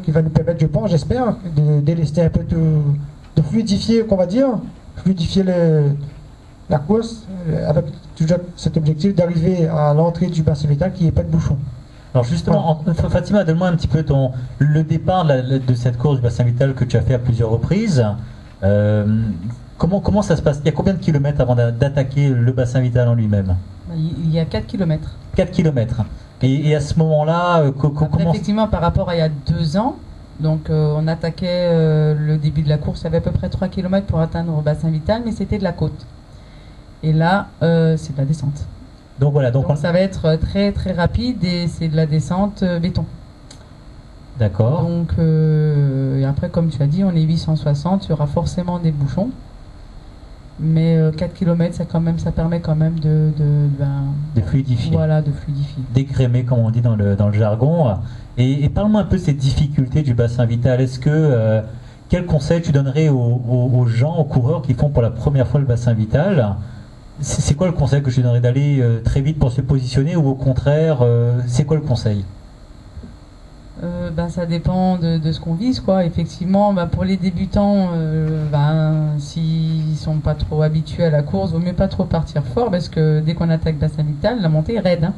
va nous permettre, je pense, j'espère, de délester un peu de fluidifier, qu'on va dire, fluidifier la course avec toujours cet objectif d'arriver à l'entrée du bassin vital qu'il n'y ait pas de bouchon. Alors justement, Fatima, donne-moi un petit peu le départ de cette course du bassin vital que tu as fait à plusieurs reprises. Comment ça se passe? Il y a combien de kilomètres avant d'attaquer le bassin vital en lui-même? Il y a 4 km. 4 kilomètres. Et à ce moment-là, comment... Effectivement, par rapport à il y a 2 ans, donc on attaquait le début de la course, il y avait à peu près 3 km pour atteindre le bassin vital, mais c'était de la côte. Et là, c'est de la descente. Donc voilà, Donc ça va être très très rapide et c'est de la descente béton. D'accord. Donc et après, comme tu as dit, on est 860, il y aura forcément des bouchons. Mais 4 km, ça permet quand même de fluidifier. Voilà, de fluidifier. D'écrémer, comme on dit dans le jargon. Et parle-moi un peu de ces difficultés du bassin vital. Est-ce que quel conseil tu donnerais aux gens, aux coureurs qui font pour la première fois le bassin vital? C'est quoi le conseil que je donnerais? D'aller très vite pour se positionner, ou au contraire, c'est quoi le conseil? Ça dépend de ce qu'on vise, quoi. Effectivement, pour les débutants, s'ils sont pas trop habitués à la course, vaut mieux pas trop partir fort, parce que dès qu'on attaque bassin vital, la montée est raide, hein.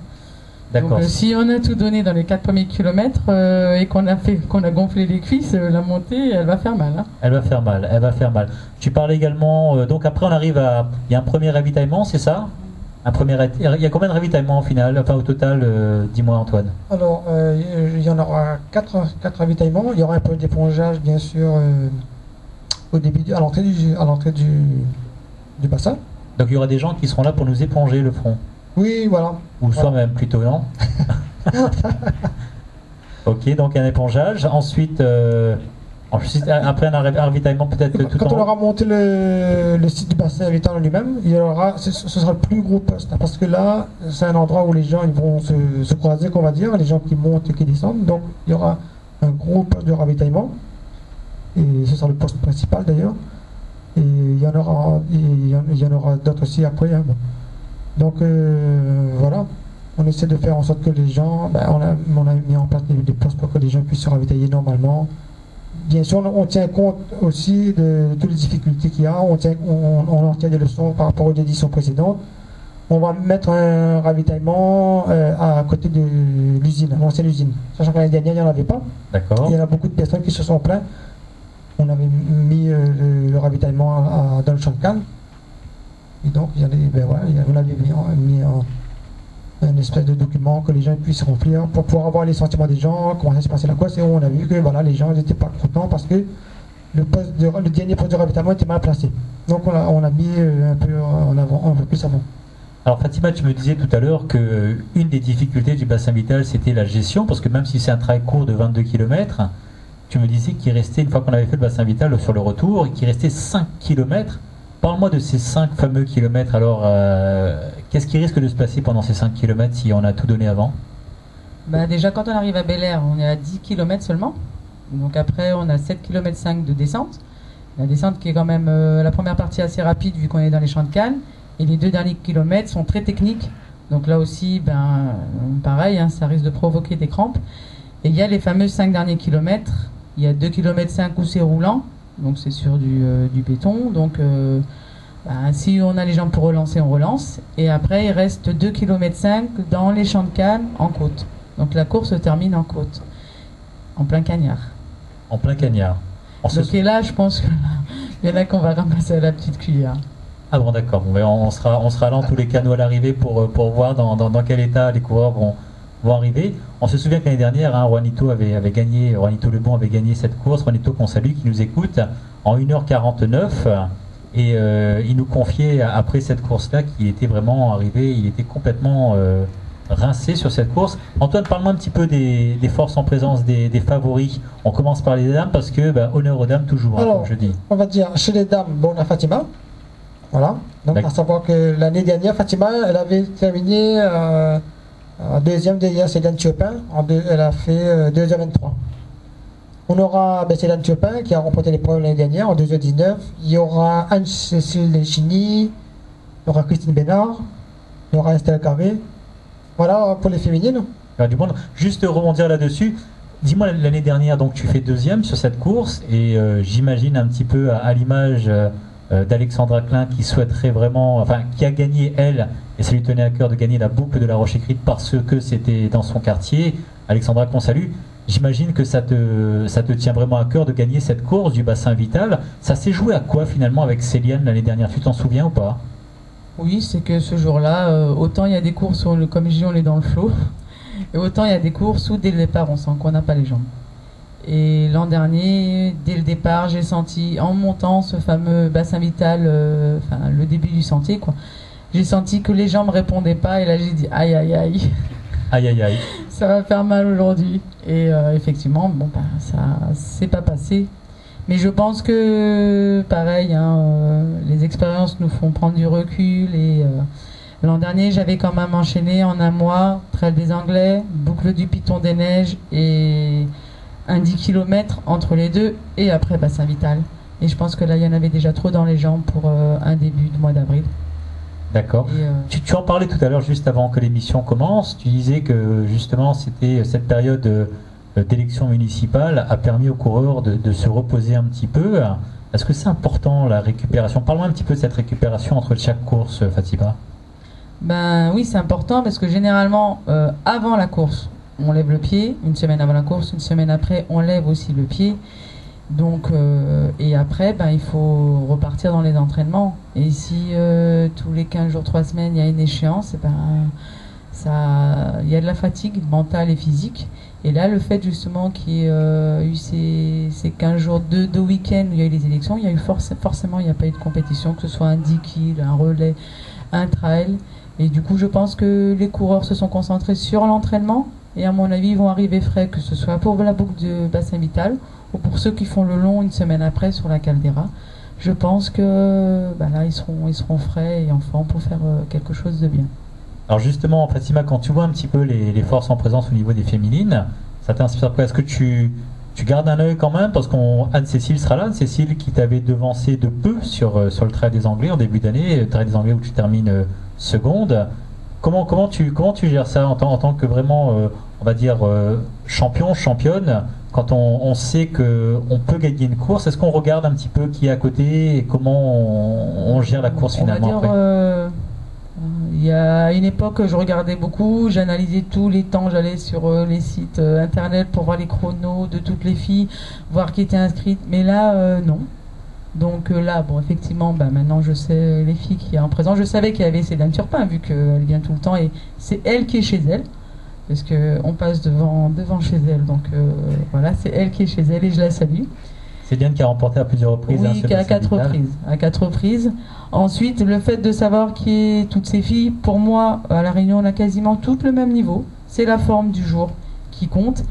D'accord. Donc si on a tout donné dans les 4 premiers kilomètres et qu'on a gonflé les cuisses, la montée, elle va faire mal, hein. Elle va faire mal, elle va faire mal. Tu parlais également, donc après on arrive il y a un premier ravitaillement, c'est ça? Il y a combien de ravitaillements au final, enfin au total, dis-moi Antoine? Alors, il y en aura 4 ravitaillements. Il y aura un peu d'épongeage, bien sûr, au début, à l'entrée du bassin. Donc il y aura des gens qui seront là pour nous éponger le front. Oui, voilà. Ou Voilà. soi-même plutôt, non? Ok, donc un épongeage. Ensuite, après un ravitaillement peut-être tout Quand en on aura monté le site du bassin vital en lui-même, ce sera le plus gros poste, hein, parce que là, c'est un endroit où les gens ils vont se croiser, qu'on va dire, les gens qui montent et qui descendent. Donc il y aura un gros poste de ravitaillement, et ce sera le poste principal d'ailleurs. Et il y en aura d'autres aussi après, hein, bon. Donc voilà, on essaie de faire en sorte que les gens, on a mis en place des postes pour que les gens puissent se ravitailler normalement. Bien sûr, on tient compte aussi de toutes les difficultés qu'il y a, on en tient des leçons par rapport aux éditions précédentes. On va mettre un ravitaillement à côté de l'usine, l'ancienne usine. Sachant que l'année dernière, il n'y en avait pas. D'accord. Il y en a beaucoup de personnes qui se sont plaintes. On avait mis le ravitaillement dans le champ de Cannes. Et donc, on avait mis un espèce de document que les gens puissent remplir pour pouvoir avoir les sentiments des gens, comment ça se passait la course. Et on a vu que les gens n'étaient pas contents parce que le dernier poste de ravitaillement était mal placé. Donc on a mis un peu en avant, un peu plus avant. Alors Fatima, tu me disais tout à l'heure que une des difficultés du bassin vital, c'était la gestion, parce que même si c'est un travail court de 22 km, tu me disais qu'il restait, une fois qu'on avait fait le bassin vital sur le retour, qu'il restait 5 km. Parle-moi de ces 5 fameux kilomètres. Alors, qu'est-ce qui risque de se passer pendant ces 5 km si on a tout donné avant? Déjà, quand on arrive à Bel-Air, on est à 10 km seulement. Donc après, on a 7,5 km de descente. La descente qui est quand même la première partie assez rapide vu qu'on est dans les champs de Cannes. Et les 2 derniers kilomètres sont très techniques. Donc là aussi, pareil, hein, ça risque de provoquer des crampes. Et il y a les fameux 5 derniers kilomètres. Il y a 2,5 km où c'est roulant. Donc c'est sur du béton. Donc si on a les jambes pour relancer, on relance. Et après, il reste 2,5 km dans les champs de Cannes en côte. Donc la course se termine en côte, en plein cagnard. En plein cagnard. Donc et là, je pense qu'il y en a qu'on va ramasser à la petite cuillère. Ah bon, d'accord. Bon, on sera là en tous les canaux à l'arrivée pour voir dans quel état les coureurs vont arriver. On se souvient que l'année dernière, Juanito avait gagné, Juanito Lebon avait gagné cette course. Juanito qu'on salue, qui nous écoute, en 1h49. Et il nous confiait après cette course-là qu'il était vraiment arrivé, il était complètement rincé sur cette course. Antoine, parle-moi un petit peu des forces en présence, des favoris. On commence par les dames parce que honneur aux dames toujours, Alors, comme je dis. on va dire chez les dames, bon, on a Fatima. Voilà. Donc à savoir que l'année dernière, Fatima, elle avait terminé en deuxième derrière Céline Chopin. Elle a fait 2h23. On aura Céline Chopin qui a remporté l'épreuve l'année dernière en 2h19. Il y aura Anne-Cécile Chini, il y aura Christine Bénard, il y aura Estelle Carré. Voilà pour les féminines. Du monde. Juste rebondir là-dessus. Dis-moi, l'année dernière, donc tu fais deuxième sur cette course et j'imagine un petit peu à l'image d'Alexandra Klein qui souhaiterait vraiment, enfin qui a gagné elle, et ça lui tenait à cœur de gagner la boucle de la Roche-Écrite parce que c'était dans son quartier. Alexandra qu'on salue. J'imagine que ça te tient vraiment à cœur de gagner cette course du bassin vital. Ça s'est joué à quoi finalement avec Céliane l'année dernière? Tu t'en souviens ou pas? Oui, c'est que ce jour-là, autant il y a des courses où, comme je dis, on est dans le flot, et autant il y a des courses où dès le départ on sent qu'on n'a pas les jambes. Et l'an dernier, dès le départ, j'ai senti, en montant ce fameux bassin vital, le début du sentier, quoi, j'ai senti que les jambes ne répondaient pas, et là j'ai dit aïe aïe aïe. Aïe aïe aïe. Ça va faire mal aujourd'hui. Et effectivement, ça s'est pas passé. Mais je pense que, pareil, les expériences nous font prendre du recul. Et l'an dernier, j'avais quand même enchaîné en un mois, Trail des Anglais, boucle du Piton des Neiges et un 10 km entre les deux et après bassin vital. Et je pense que là, il y en avait déjà trop dans les jambes pour un début de mois d'avril. D'accord. Tu en parlais tout à l'heure, juste avant que l'émission commence. Tu disais que justement, c'était cette période d'élection municipale a permis aux coureurs de se reposer un petit peu. Est-ce que c'est important la récupération? Parle-moi un petit peu de cette récupération entre chaque course, Fatima. Ben oui, c'est important parce que généralement, avant la course, on lève le pied. Une semaine avant la course, une semaine après, on lève aussi le pied. Donc, et après, il faut repartir dans les entraînements. Et si tous les 15 jours, 3 semaines, il y a une échéance, il y a de la fatigue mentale et physique. Et là, le fait justement qu'il y ait eu ces 15 jours de week-end où il y a eu les élections, il y a eu forcément, il n'y a pas eu de compétition, que ce soit un 10 kg, un relais, un trail. Et du coup, je pense que les coureurs se sont concentrés sur l'entraînement. Et à mon avis, ils vont arriver frais, que ce soit pour la boucle de bassin vital ou pour ceux qui font le long une semaine après sur la Caldera. Je pense que là, ils seront frais et en forme pour faire quelque chose de bien. Alors justement, Fatima, quand tu vois un petit peu les forces en présence au niveau des féminines, ça t'inspire quoi? Est-ce que tu gardes un œil quand même? Parce qu'Anne-Cécile sera là, Anne-Cécile qui t'avait devancé de peu sur le Trail des Anglais en début d'année, Trail des Anglais où tu termines seconde. Comment tu gères ça en tant que vraiment, on va dire, championne, quand on sait qu'on peut gagner une course? Est-ce qu'on regarde un petit peu qui est à côté et comment on gère la course finalement après? Il y a une époque, je regardais beaucoup, j'analysais tous les temps, j'allais sur les sites internet pour voir les chronos de toutes les filles, voir qui étaient inscrites, mais là, non. Donc là, effectivement, maintenant je sais les filles qui sont en présence. Je savais qu'il y avait Céline Turpin, vu qu'elle vient tout le temps, et c'est elle qui est chez elle, parce qu'on passe devant chez elle, donc voilà, c'est elle qui est chez elle, et je la salue. Céline qui a remporté à plusieurs reprises. Oui, à 4 reprises. À 4 reprises. Ensuite, le fait de savoir qui est toutes ces filles, pour moi, à La Réunion, on a quasiment toutes le même niveau. C'est la forme du jour qui compte.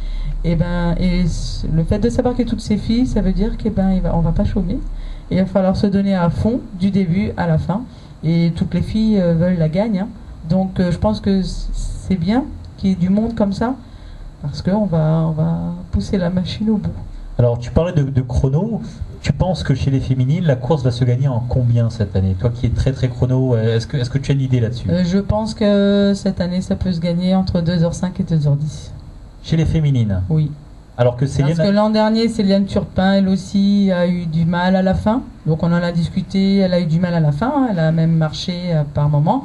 Et le fait de savoir qu'il y a toutes ces filles, ça veut dire qu'on va pas chômer. Et il va falloir se donner à fond du début à la fin. Et toutes les filles veulent la gagne. Donc, je pense que c'est bien qu'il y ait du monde comme ça, parce qu'on va pousser la machine au bout. Alors, tu parlais de chrono. Tu penses que chez les féminines, la course va se gagner en combien cette année? Toi qui es très très chrono, est-ce que tu as une idée là-dessus? Je pense que cette année, ça peut se gagner entre 2h05 et 2h10. Chez les féminines? Oui. Alors que Parce que Céline, l'an dernier, Céliane Turpin, elle aussi, a eu du mal à la fin. Donc on en a discuté, elle a eu du mal à la fin, elle a même marché par moment.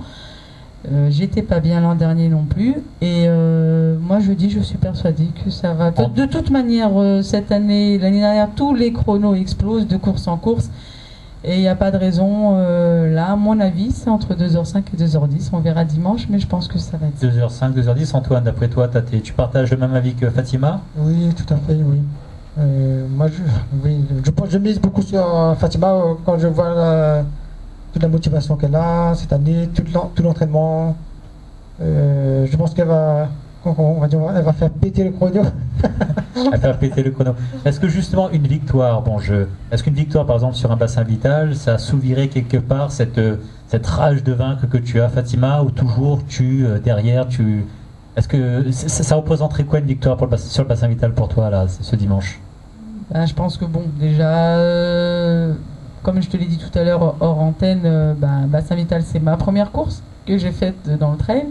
J'étais pas bien l'an dernier non plus. Et moi je suis persuadée que ça va. De toute manière, cette année, l'année dernière, tous les chronos explosent de course en course. Et il n'y a pas de raison. Là, à mon avis, c'est entre 2h05 et 2h10. On verra dimanche, mais je pense que ça va être ça. 2h05, 2h10. Antoine, d'après toi, tu partages le même avis que Fatima? Oui, tout à fait, oui. Moi, je mise beaucoup sur Fatima quand je vois toute la motivation qu'elle a cette année, tout l'entraînement. Je pense qu'elle va, elle va faire péter le chrono. À faire péter le chrono. Est-ce que justement une victoire, est-ce qu'une victoire par exemple sur un bassin vital, ça assouvirait quelque part cette rage de vaincre que tu as, Fatima, ou toujours est-ce que ça représenterait quoi une victoire sur le bassin vital pour toi là, ce dimanche? Ben, je pense que bon, déjà, comme je te l'ai dit tout à l'heure hors antenne, bassin vital c'est ma première course que j'ai faite dans le trail.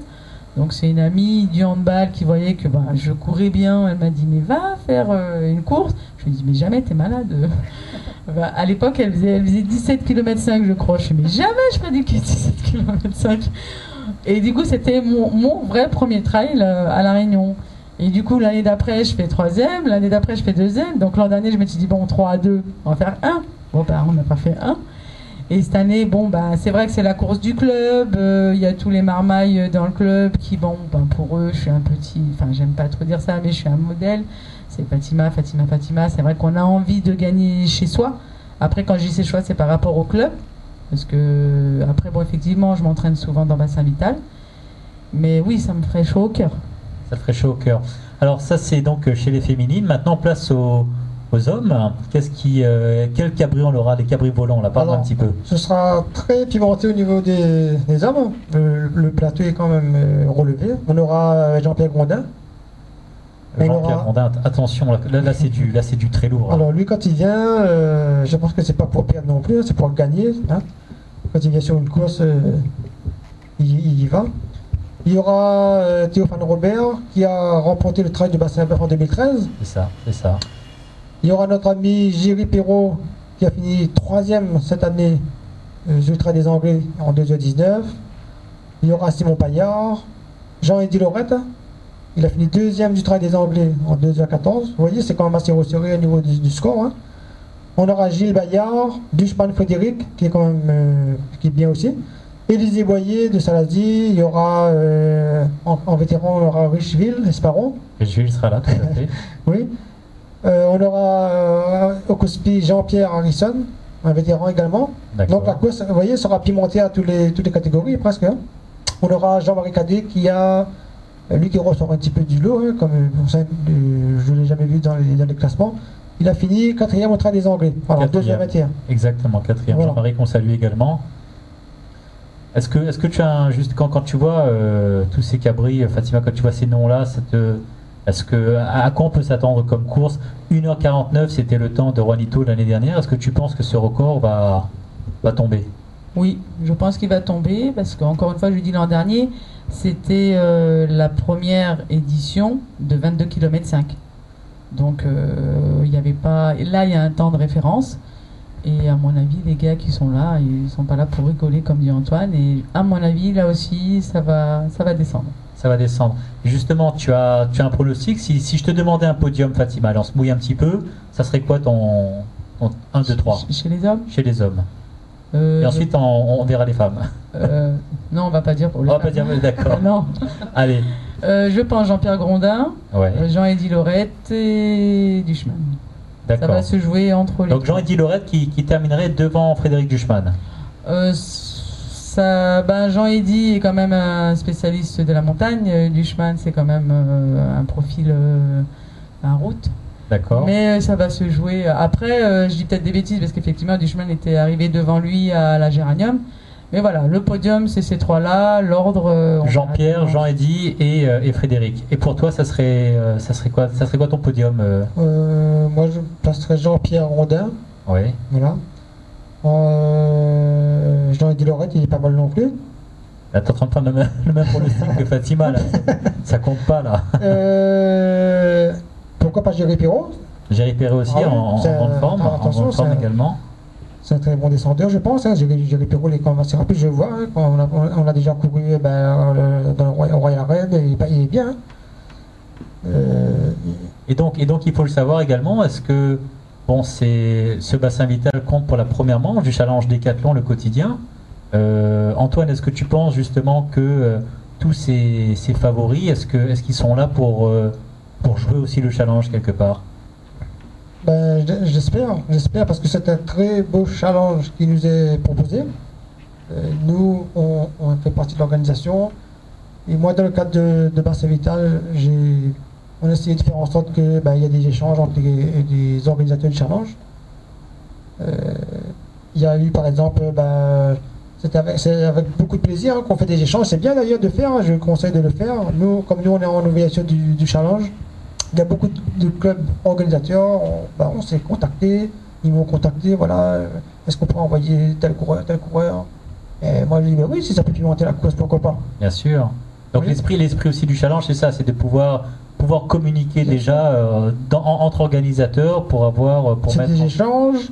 Donc c'est une amie du handball qui voyait que je courais bien, elle m'a dit mais va faire une course. Je lui ai dit mais jamais t'es malade. À l'époque elle faisait 17 km 5 je crois. Je lui ai dit mais jamais je ferais du 17 km 5. Et du coup c'était mon vrai premier trail à La Réunion. Et du coup l'année d'après je fais 3e, l'année d'après je fais 2e. Donc l'an dernier je me suis dit bon 3 à 2 on va faire 1. Bon on n'a pas fait 1. Et cette année, c'est vrai que c'est la course du club, il y a tous les marmailles dans le club qui, pour eux, je suis un petit, j'aime pas trop dire ça, mais je suis un modèle. C'est Fatima. C'est vrai qu'on a envie de gagner chez soi. Après, quand je dis chez soi, c'est par rapport au club. Parce que, après, effectivement, je m'entraîne souvent dans Bassin Vital. Mais oui, ça me ferait chaud au cœur. Ça te ferait chaud au cœur. Alors ça, c'est donc chez les féminines. Maintenant, place aux hommes. Quel cabri on aura, des cabris volants, là, parle un petit peu. Ce sera très pimenté au niveau des hommes. Le plateau est quand même relevé. On aura Jean-Pierre Grondin. Jean-Pierre Grondin, attention, là c'est du très lourd. Alors lui, quand il vient, je pense que c'est pas pour perdre non plus, c'est pour gagner. Hein. Quand il vient sur une course, il y va. Il y aura Théophane Robert qui a remporté le trail du bassin en 2013. C'est ça. Il y aura notre ami Géry Perrault qui a fini 3e cette année sur le trail des Anglais en 2h19. Il y aura Simon Paillard, Jean-Eddy Lorette, il a fini 2e du trail des Anglais en 2h14. Vous voyez, c'est quand même assez resserré au niveau du score. Hein. On aura Gilles Bayard, Duchman Frédéric, qui est quand même qui est bien aussi. Élisée Boyer de Salazie, il y aura en vétéran, on aura Richeville, Esparon. Richeville sera là, tout à fait. Oui. On aura au Cospi Jean-Pierre Harrison, un vétéran également. Donc la course, vous voyez, sera pimentée à toutes les catégories presque. Hein. On aura Jean-Marie Cadet qui a, lui qui ressort un petit peu du lot, hein, comme je ne l'ai jamais vu dans les classements. Il a fini 4e au trail des Anglais, alors 2h21. Exactement, 4e. Voilà. Jean-Marie qu'on salue également. Est-ce que tu as juste quand tu vois tous ces cabris, Fatima, quand tu vois ces noms-là, à quoi on peut s'attendre comme course? 1h49, c'était le temps de Juanito l'année dernière. Est-ce que tu penses que ce record va tomber? Oui, je pense qu'il va tomber parce qu'encore une fois, je dis l'an dernier, c'était la première édition de 22 km 5. Donc il n'y avait pas. Là, il y a un temps de référence. Et à mon avis, les gars qui sont là, ils sont pas là pour rigoler comme dit Antoine. Et à mon avis, là aussi, ça va descendre. Ça va descendre. Justement, tu as un pronostic. Si je te demandais un podium, Fatima, alors on se mouille un petit peu, ça serait quoi ton 1, 2, 3 Chez les hommes? Chez les hommes. Et ensuite, on verra les femmes. Non, on va pas dire pour les femmes. On va pas dire, d'accord. Non. Allez. Je pense Jean-Pierre Grondin, Jean-Eddy Lorette et Duchman. Ça va se jouer entre les Donc Jean-Eddy Lorette qui terminerait devant Frédéric Duchman. Jean-Eddy est quand même un spécialiste de la montagne. Duchman, c'est quand même un profil en route. D'accord. Mais ça va se jouer. Après, je dis peut-être des bêtises parce qu'effectivement, Duchman était arrivé devant lui à la Géranium. Mais voilà, le podium, c'est ces trois-là. L'ordre. Jean-Pierre, Jean-Eddy et Frédéric. Et pour toi, ça serait quoi? Ça serait quoi ton podium? Moi, je placerais Jean-Pierre Rondin. Oui. Voilà. Jean-Eddy Lorette, il est pas mal non plus. Là, t'es en train de prendre le même pronostic que Fatima, là. Ça compte pas, là. Pourquoi pourquoi pas Jerry Perrault. Jerry Perret aussi, Ah oui, en bonne forme, attention, également. C'est un très bon descendeur, je pense. Hein. Jerry Perrault, il est quand même assez rapide, je vois. Hein. On a déjà couru dans le Royal Raid, et il est bien. Hein. Et donc, il faut le savoir également, est-ce que ce bassin vital compte pour la première manche du challenge Décathlon, le quotidien. Antoine, est-ce que tu penses justement que tous ces favoris, est-ce qu'ils sont là pour jouer aussi le challenge quelque part? J'espère parce que c'est un très beau challenge qui nous est proposé. Nous, on fait partie de l'organisation. Et moi, dans le cadre de Bassin Vital, on a essayé de faire en sorte qu'il y ait des échanges entre les organisateurs du challenge. Il y a eu, par exemple, c'est avec beaucoup de plaisir qu'on fait des échanges. C'est bien d'ailleurs de faire, je conseille de le faire. Comme nous, on est en organisation du challenge. Il y a beaucoup de clubs organisateurs, on s'est contacté, ils m'ont contacté, voilà, est-ce qu'on peut envoyer tel coureur. Et moi je dis, oui, si ça peut pimenter la course, pourquoi pas. Bien sûr. Donc oui. L'esprit aussi du challenge, c'est ça, c'est de pouvoir communiquer déjà entre organisateurs pour c'est des échanges,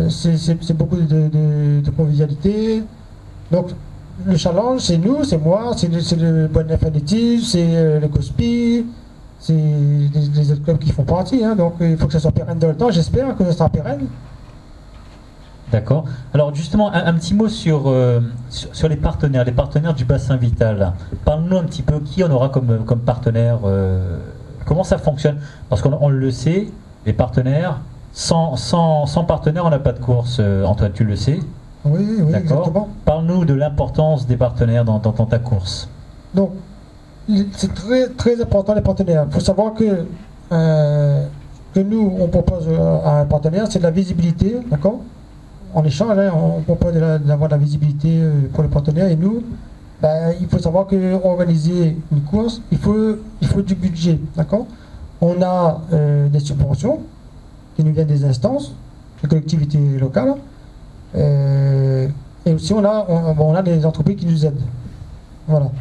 c'est beaucoup de convivialité. Donc le challenge, c'est nous, c'est moi, c'est le Bonne Athlétisme, c'est le COSPI. C'est les autres clubs qui font partie, hein, donc il faut que ça soit pérenne dans le temps. J'espère que ça sera pérenne. D'accord. Alors justement, un petit mot sur les partenaires du bassin vital. Parle-nous un petit peu qui on aura comme partenaire. Comment ça fonctionne? Parce qu'on le sait, les partenaires, sans partenaires, on n'a pas de course. Antoine, tu le sais? Oui, exactement. Parle-nous de l'importance des partenaires dans ta course. Donc, c'est très, très important les partenaires. Il faut savoir que nous, on propose à un partenaire, c'est de la visibilité, d'accord? En échange, hein, on propose d'avoir de la visibilité pour les partenaires. Et nous, il faut savoir qu'organiser une course, il faut du budget, d'accord? On a des subventions qui nous viennent des instances, des collectivités locales. Et aussi, on a des entreprises qui nous aident. Voilà.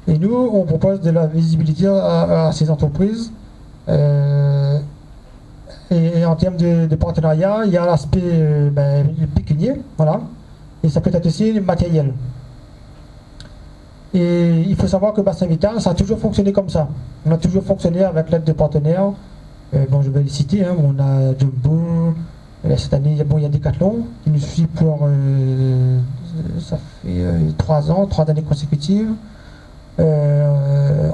Et nous, on propose de la visibilité à ces entreprises. Et en termes de partenariat, il y a l'aspect pécunier, voilà. Et ça peut être aussi le matériel. Et il faut savoir que Bassin Vital, ça a toujours fonctionné comme ça. On a toujours fonctionné avec l'aide de partenaires. Je vais les citer, hein. On a Jumbo, cette année, il y a Decathlon qui nous suit pour, ça fait 3 ans, 3 années consécutives.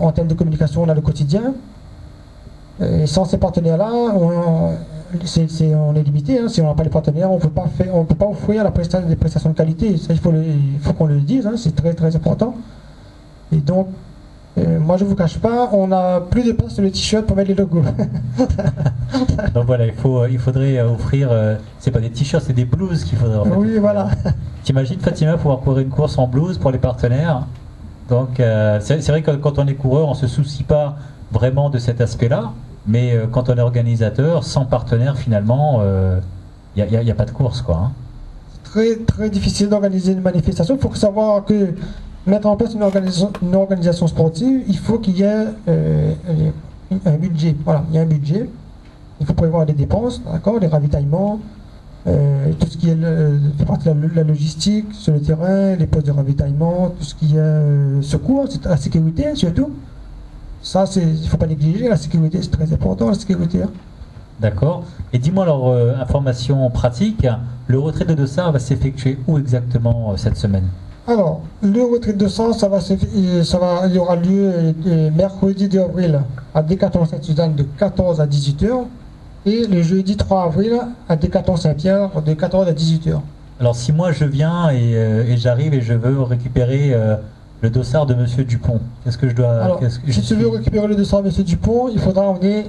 En termes de communication, on a le quotidien. Et sans ces partenaires-là, on est limité. Hein. Si on n'a pas les partenaires, on ne peut pas offrir des prestations de qualité. Ça, il faut qu'on le dise. Hein. C'est très très important. Et donc, moi je ne vous cache pas, on n'a plus de place sur le t-shirt pour mettre les logos. Donc voilà, il faudrait offrir. C'est pas des t-shirts, c'est des blouses qu'il faudrait offrir. Oui, voilà. T'imagines, Fatima, pouvoir courir une course en blouse pour les partenaires? Donc c'est vrai que quand on est coureur, on ne se soucie pas vraiment de cet aspect-là, mais quand on est organisateur, sans partenaire, finalement, il n'y a pas de course, quoi. Hein. C'est très, très difficile d'organiser une manifestation. Il faut savoir que mettre en place une organisation sportive, il faut qu'il y ait un budget. Voilà, il y a un budget. Il faut prévoir des dépenses, d'accord, les ravitaillements, tout ce qui fait partie de la logistique sur le terrain, les postes de ravitaillement, tout ce qui est secours, c'est la sécurité surtout. Ça, il ne faut pas négliger, la sécurité, c'est très important, la sécurité. Hein. D'accord. Et dis-moi alors, information pratique, le retrait de Dossard va s'effectuer où exactement cette semaine? Alors, le retrait de Dossard, il y aura lieu mercredi 2 avril à Décathlon Sainte-Suzanne de 14 à 18h et le jeudi 3 avril à Décathlon Saint-Pierre de 14 à 18h. Alors, si moi je viens et j'arrive et je veux récupérer le dossard de Monsieur Dupont, qu'est-ce que je dois... Alors, si tu veux récupérer le dossard de Monsieur Dupont, il faudra emmener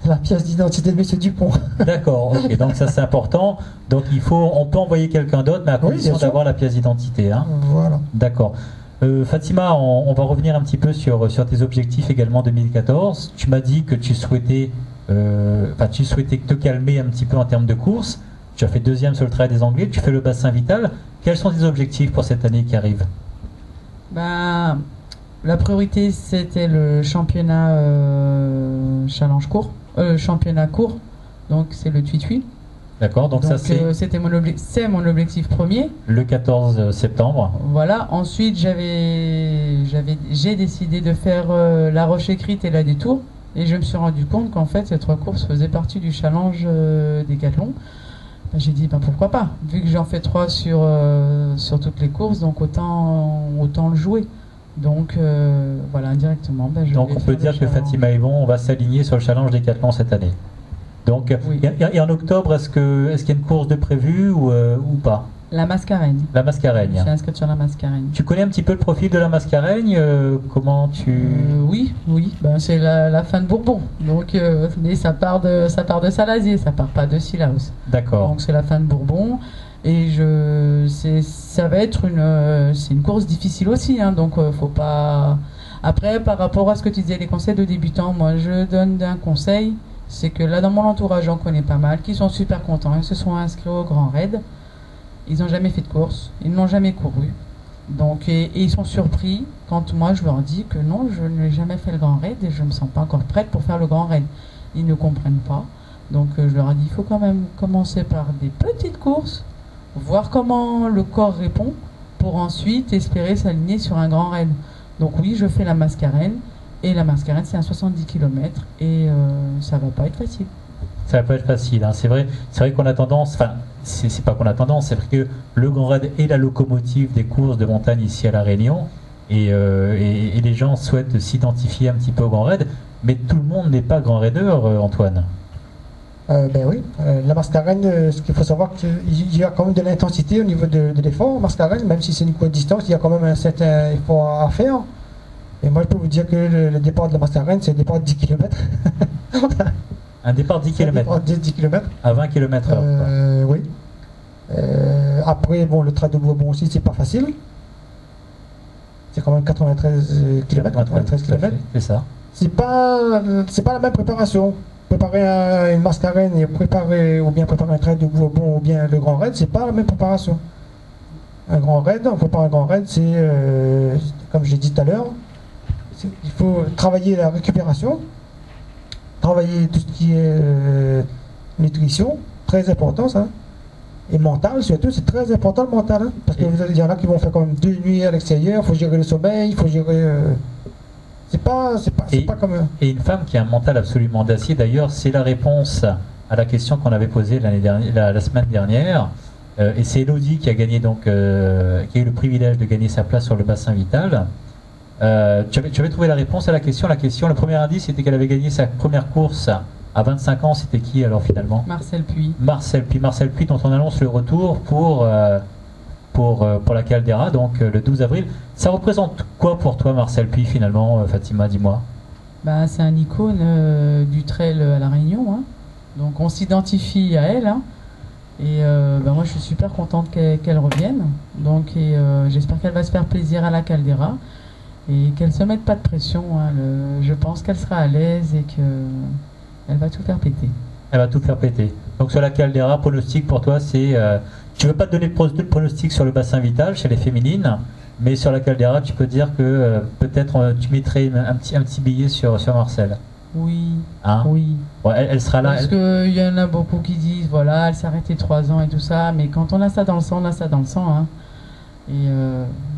la pièce d'identité de Monsieur Dupont. D'accord, ok, donc ça c'est important. Donc on peut envoyer quelqu'un d'autre, mais à condition d'avoir la pièce d'identité. Hein. Voilà. D'accord. Fatima, on va revenir un petit peu sur tes objectifs également 2014. Tu m'as dit que tu souhaitais te calmer un petit peu en termes de course. Tu as fait 2e sur le Trail des Anglais, tu fais le bassin vital. Quels sont tes objectifs pour cette année qui arrive? La priorité, c'était le championnat challenge court, championnat court, donc c'est le Tuitui. D'accord, donc ça c'est c'était c'est mon objectif premier. le 14 septembre. Voilà, ensuite j'ai décidé de faire la Roche Écrite et la Détour, et je me suis rendu compte qu'en fait ces 3 courses faisaient partie du challenge Décathlon. Ben, j'ai dit pourquoi pas, vu que j'en fais 3 sur toutes les courses, donc autant le jouer. Donc voilà, indirectement. Donc on peut dire que Fatima et Yvon, on va s'aligner sur le challenge Décathlon cette année. Donc, oui. Et en octobre, est-ce qu'il y a une course de prévue ou pas? La Mascareigne. La Mascareigne. Je suis inscrite sur la Mascareigne. Tu connais un petit peu le profil de la Mascareigne? Comment tu... Oui. Ben, c'est la fin de Bourbon. Donc, mais ça part de Salazier, ça part pas de Sillaos. D'accord. Donc c'est la fin de Bourbon. Et ça va être c'est une course difficile aussi, hein, donc faut pas... Après, par rapport à ce que tu disais, les conseils de débutants, moi je donne un conseil, c'est que là dans mon entourage, j'en connais pas mal, qui sont super contents, ils se sont inscrits au Grand Raid, ils n'ont jamais fait de course, ils n'ont jamais couru, donc, et ils sont surpris quand moi je leur dis que non, je n'ai jamais fait le Grand Raid et je ne me sens pas encore prête pour faire le Grand Raid. Ils ne comprennent pas, donc je leur ai dit, il faut quand même commencer par des petites courses, voir comment le corps répond pour ensuite espérer s'aligner sur un grand raid. Donc oui, je fais la Mascareigne, et la Mascareigne c'est un 70 km et ça va pas être facile. Ça va pas être facile, hein. C'est vrai qu'on a tendance, enfin c'est pas qu'on a tendance, c'est que le Grand Raid est la locomotive des courses de montagne ici à La Réunion, et les gens souhaitent s'identifier un petit peu au Grand Raid, mais tout le monde n'est pas grand raideur, Antoine. Ben oui, la Mascareigne, ce qu'il faut savoir, qu'il y a quand même de l'intensité au niveau de l'effort. Mascareigne, même si c'est une courte distance, il y a quand même un certain effort à faire. Et moi, je peux vous dire que le départ de la Mascareigne, c'est un départ de 10 km. Un départ de 10 km. Un départ de 10 km. À 20 km/h. Oui. Après, bon, le trait de Bourbon aussi, c'est pas facile. C'est quand même 93 km. 93 km. C'est ça. C'est pas la même préparation. Préparer une Mascareigne et préparer un trait de Bourbon ou bien le Grand Raid, c'est pas la même préparation. Un Grand Raid, on prépare un Grand Raid, c'est comme j'ai dit tout à l'heure, il faut travailler la récupération, travailler tout ce qui est nutrition, très important ça, et mental surtout, c'est très important le mental, hein, parce qu'il y en a qui vont faire quand même 2 nuits à l'extérieur, il faut gérer le sommeil, il faut gérer... C'est pas comme... Et une femme qui a un mental absolument d'acier, d'ailleurs, c'est la réponse à la question qu'on avait posée la semaine dernière. Et c'est Elodie qui a gagné, donc, qui a eu le privilège de gagner sa place sur le bassin vital. Tu avais trouvé la réponse à la question. Le premier indice, c'était qu'elle avait gagné sa première course à 25 ans. C'était qui alors finalement? Marcel Puy. Marcel Puy, dont on annonce le retour pour la Caldera, donc le 12 avril. Ça représente quoi pour toi, Marcel Puy, finalement, Fatima, dis-moi? Bah, c'est un icône du trail à La Réunion, hein. Donc on s'identifie à elle, hein. Et moi je suis super contente qu'elle revienne, donc j'espère qu'elle va se faire plaisir à la Caldera et qu'elle se mette pas de pression, hein. Je pense qu'elle sera à l'aise et qu'elle va tout faire péter. Elle va tout faire péter. Donc sur la Caldera, pronostic pour toi, c'est... tu ne veux pas te donner de pronostic sur le bassin vital chez les féminines, mais sur la Caldera, tu peux dire que peut-être tu mettrais un petit billet sur Marcel. Oui, hein? Oui. Bon, elle sera là. Parce qu'il y en a beaucoup qui disent, voilà, elle s'est arrêtée 3 ans et tout ça, mais quand on a ça dans le sang, on a ça dans le sang, hein. Et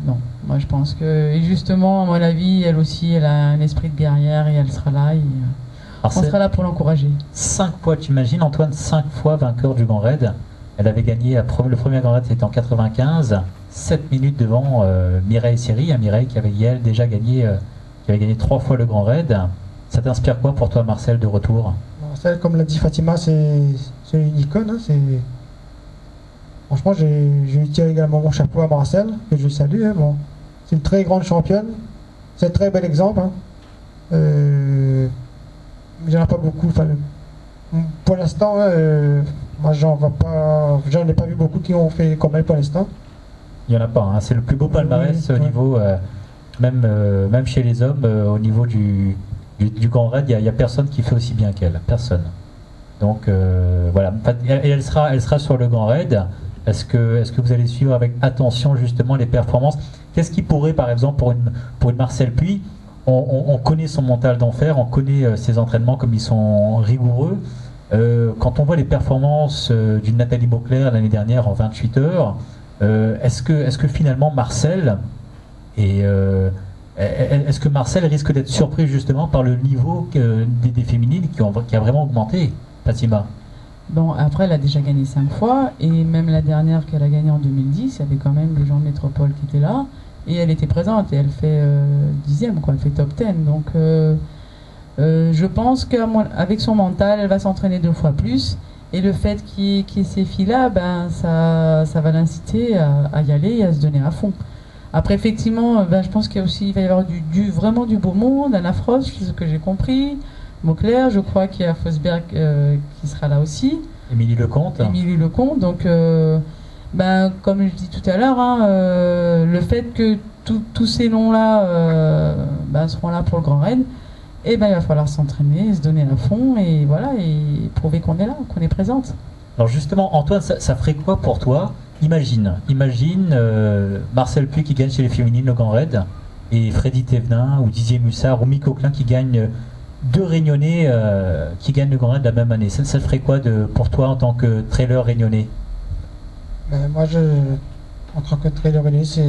non, moi je pense que, et justement, à mon avis, elle aussi, elle a un esprit de guerrière et elle sera là. Et, on sera là pour l'encourager. 5 fois, tu imagines, Antoine, 5 fois vainqueur du Grand Raid. Elle avait gagné, le premier Grand Raid c'était en 95, 7 minutes devant Mireille Seri, Mireille qui avait elle déjà gagné, qui avait gagné 3 fois le Grand Raid. Ça t'inspire quoi pour toi, Marcel, de retour? Marcel, comme l'a dit Fatima, c'est une icône, hein, franchement, je lui tire également mon chapeau à Marcel, que je salue, hein, bon. C'est une très grande championne, c'est un très bel exemple, hein. Il n'y en a pas beaucoup, pour l'instant, moi j'en ai pas vu beaucoup qui ont fait comme elle pour l'instant. Il n'y en a pas, hein. C'est le plus beau palmarès au niveau, même chez les hommes, au niveau du Grand Raid, il n'y a personne qui fait aussi bien qu'elle, personne. Donc voilà, et elle sera sur le Grand Raid. Est-ce que vous allez suivre avec attention justement les performances? qu'est-ce qui pourrait, par exemple, pour une Marcel Puy, on connaît son mental d'enfer, on connaît ses entraînements comme ils sont rigoureux. Quand on voit les performances d'une Nathalie Beauclerc l'année dernière en 28 heures, est-ce que finalement Marcel est-ce que Marcel risque d'être surpris justement par le niveau des féminines qui a vraiment augmenté, Fatima? Bon, après, elle a déjà gagné 5 fois, et même la dernière qu'elle a gagnée en 2010, il y avait quand même des gens de métropole qui étaient là, et elle était présente, et elle fait 10e, quoi, elle fait top 10. Donc, je pense qu'avec son mental, elle va s'entraîner 2 fois plus, et le fait qu'il y ait ces filles-là, ben, ça va l'inciter à y aller et à se donner à fond. Après, effectivement, ben, je pense qu'il va y avoir vraiment du beau monde, Anna Frost, c'est ce que j'ai compris. Beauclerc, je crois qu'il y a Fosberg qui sera là aussi. Émilie Lecomte. Émilie Lecomte. Donc, ben, comme je dis tout à l'heure, le fait que tous ces noms-là ben, seront là pour le Grand Raid, et ben, il va falloir s'entraîner, se donner à fond, et voilà, et prouver qu'on est là, qu'on est présente. Alors justement, Antoine, ça ferait quoi pour toi? Imagine Marcel Puy qui gagne chez les féminines le Grand Raid, et Freddy Thévenin ou Didier Mussard ou Mick Auclin qui gagnent 2 Réunionnais qui gagnent le Grand Raid la même année. Ça te ferait quoi pour toi en tant que trailer réunionnais? Moi, en tant que trailer réunionnais, ce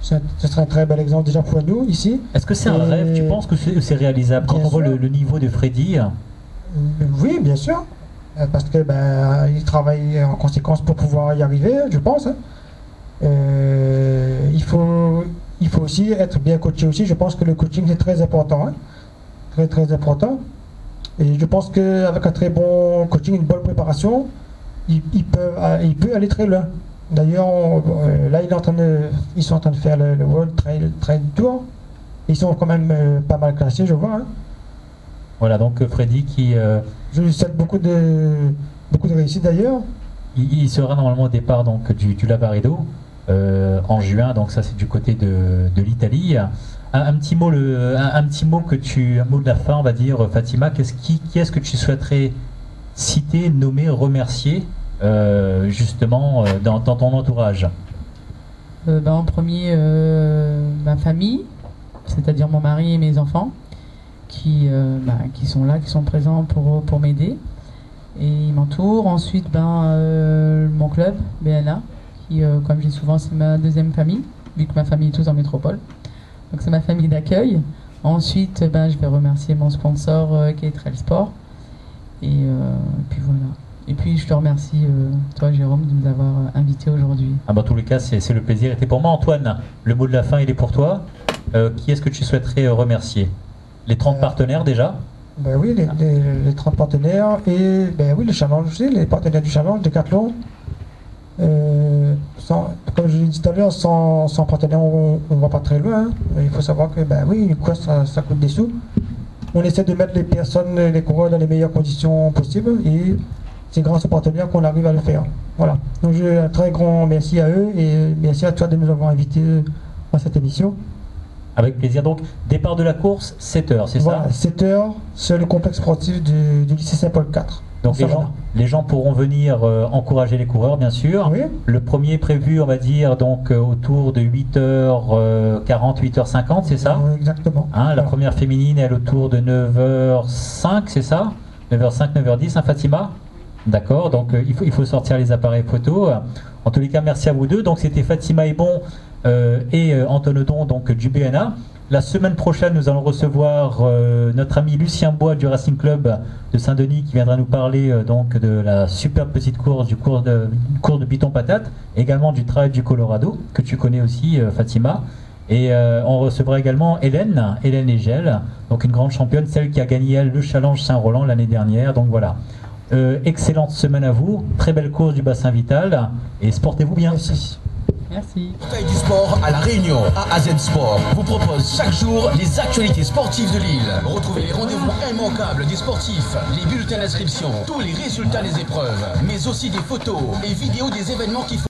serait un très bel exemple déjà pour nous ici. Est-ce que c'est un rêve? Tu penses que c'est réalisable quand on voit le niveau de Freddy? Oui, bien sûr. Parce que il travaille en conséquence pour pouvoir y arriver, je pense. Il faut aussi être bien coaché aussi. Je pense que le coaching est très important, très très important. Et je pense qu'avec un très bon coaching, une bonne préparation, il peut aller très loin. D'ailleurs, là ils sont en train de faire le World Trail Tour. Ils sont quand même pas mal classés, je vois. Voilà, donc Freddy qui... Je lui souhaite beaucoup de réussite d'ailleurs. Il sera normalement au départ donc, du Lavaredo en juin, donc ça c'est du côté de l'Italie. Un petit mot un mot de la fin, on va dire, Fatima. Qui est-ce que tu souhaiterais citer, nommer, remercier justement dans ton entourage? En premier, ma famille, c'est-à-dire mon mari et mes enfants, qui sont là, qui sont présents pour m'aider, et ils m'entourent. Ensuite, mon club, BNA, qui, comme je dis souvent, c'est ma deuxième famille, vu que ma famille est tous en métropole. Donc c'est ma famille d'accueil. Ensuite, je vais remercier mon sponsor qui est Trail Sport. Et puis voilà. Et puis je te remercie, toi Jérôme, de nous avoir invités aujourd'hui. Dans tous les cas, c'est le plaisir était pour moi. Antoine, le mot de la fin, il est pour toi. Qui est-ce que tu souhaiterais remercier? Les 30 partenaires déjà? Oui, les 30 partenaires et oui, le challenge aussi, les partenaires du challenge, Decathlon. Comme je l'ai dit tout à l'heure, sans partenaires, on ne va pas très loin. Il faut savoir que une course, ça coûte des sous. On essaie de mettre les coureurs dans les meilleures conditions possibles, et c'est grâce aux partenaires qu'on arrive à le faire. Voilà. Donc un très grand merci à eux, et merci à toi de nous avoir invités à cette émission. Avec plaisir. Donc, départ de la course, 7h, c'est ça? 7h, sur le complexe sportif du lycée Saint-Paul IV. Donc les gens pourront venir encourager les coureurs, bien sûr. Oui. Le premier est prévu, on va dire, donc autour de 8h40, 8h50, c'est ça? Oui, exactement. La première féminine, elle autour de 9h05, c'est ça? 9h05, 9h10, Fatima? D'accord, donc il faut sortir les appareils photo. En tous les cas, merci à vous deux. Donc c'était Fatima Ebon et Antoine Odon, donc du BNA. La semaine prochaine, nous allons recevoir notre ami Lucien Bois du Racing Club de Saint-Denis, qui viendra nous parler donc de la superbe petite course, du cours de Piton Patate, également du Trail du Colorado, que tu connais aussi, Fatima. Et on recevra également Hélène Egel, donc une grande championne, celle qui a gagné elle le Challenge Saint-Roland l'année dernière. Donc voilà. Excellente semaine à vous, très belle course du bassin vital, et sportez-vous bien. Merci. Portail du sport à La Réunion, AAZ Sport vous propose chaque jour les actualités sportives de l'île. Retrouvez les rendez-vous immanquables des sportifs, les bulletins d'inscription, tous les résultats des épreuves, mais aussi des photos et vidéos des événements qui font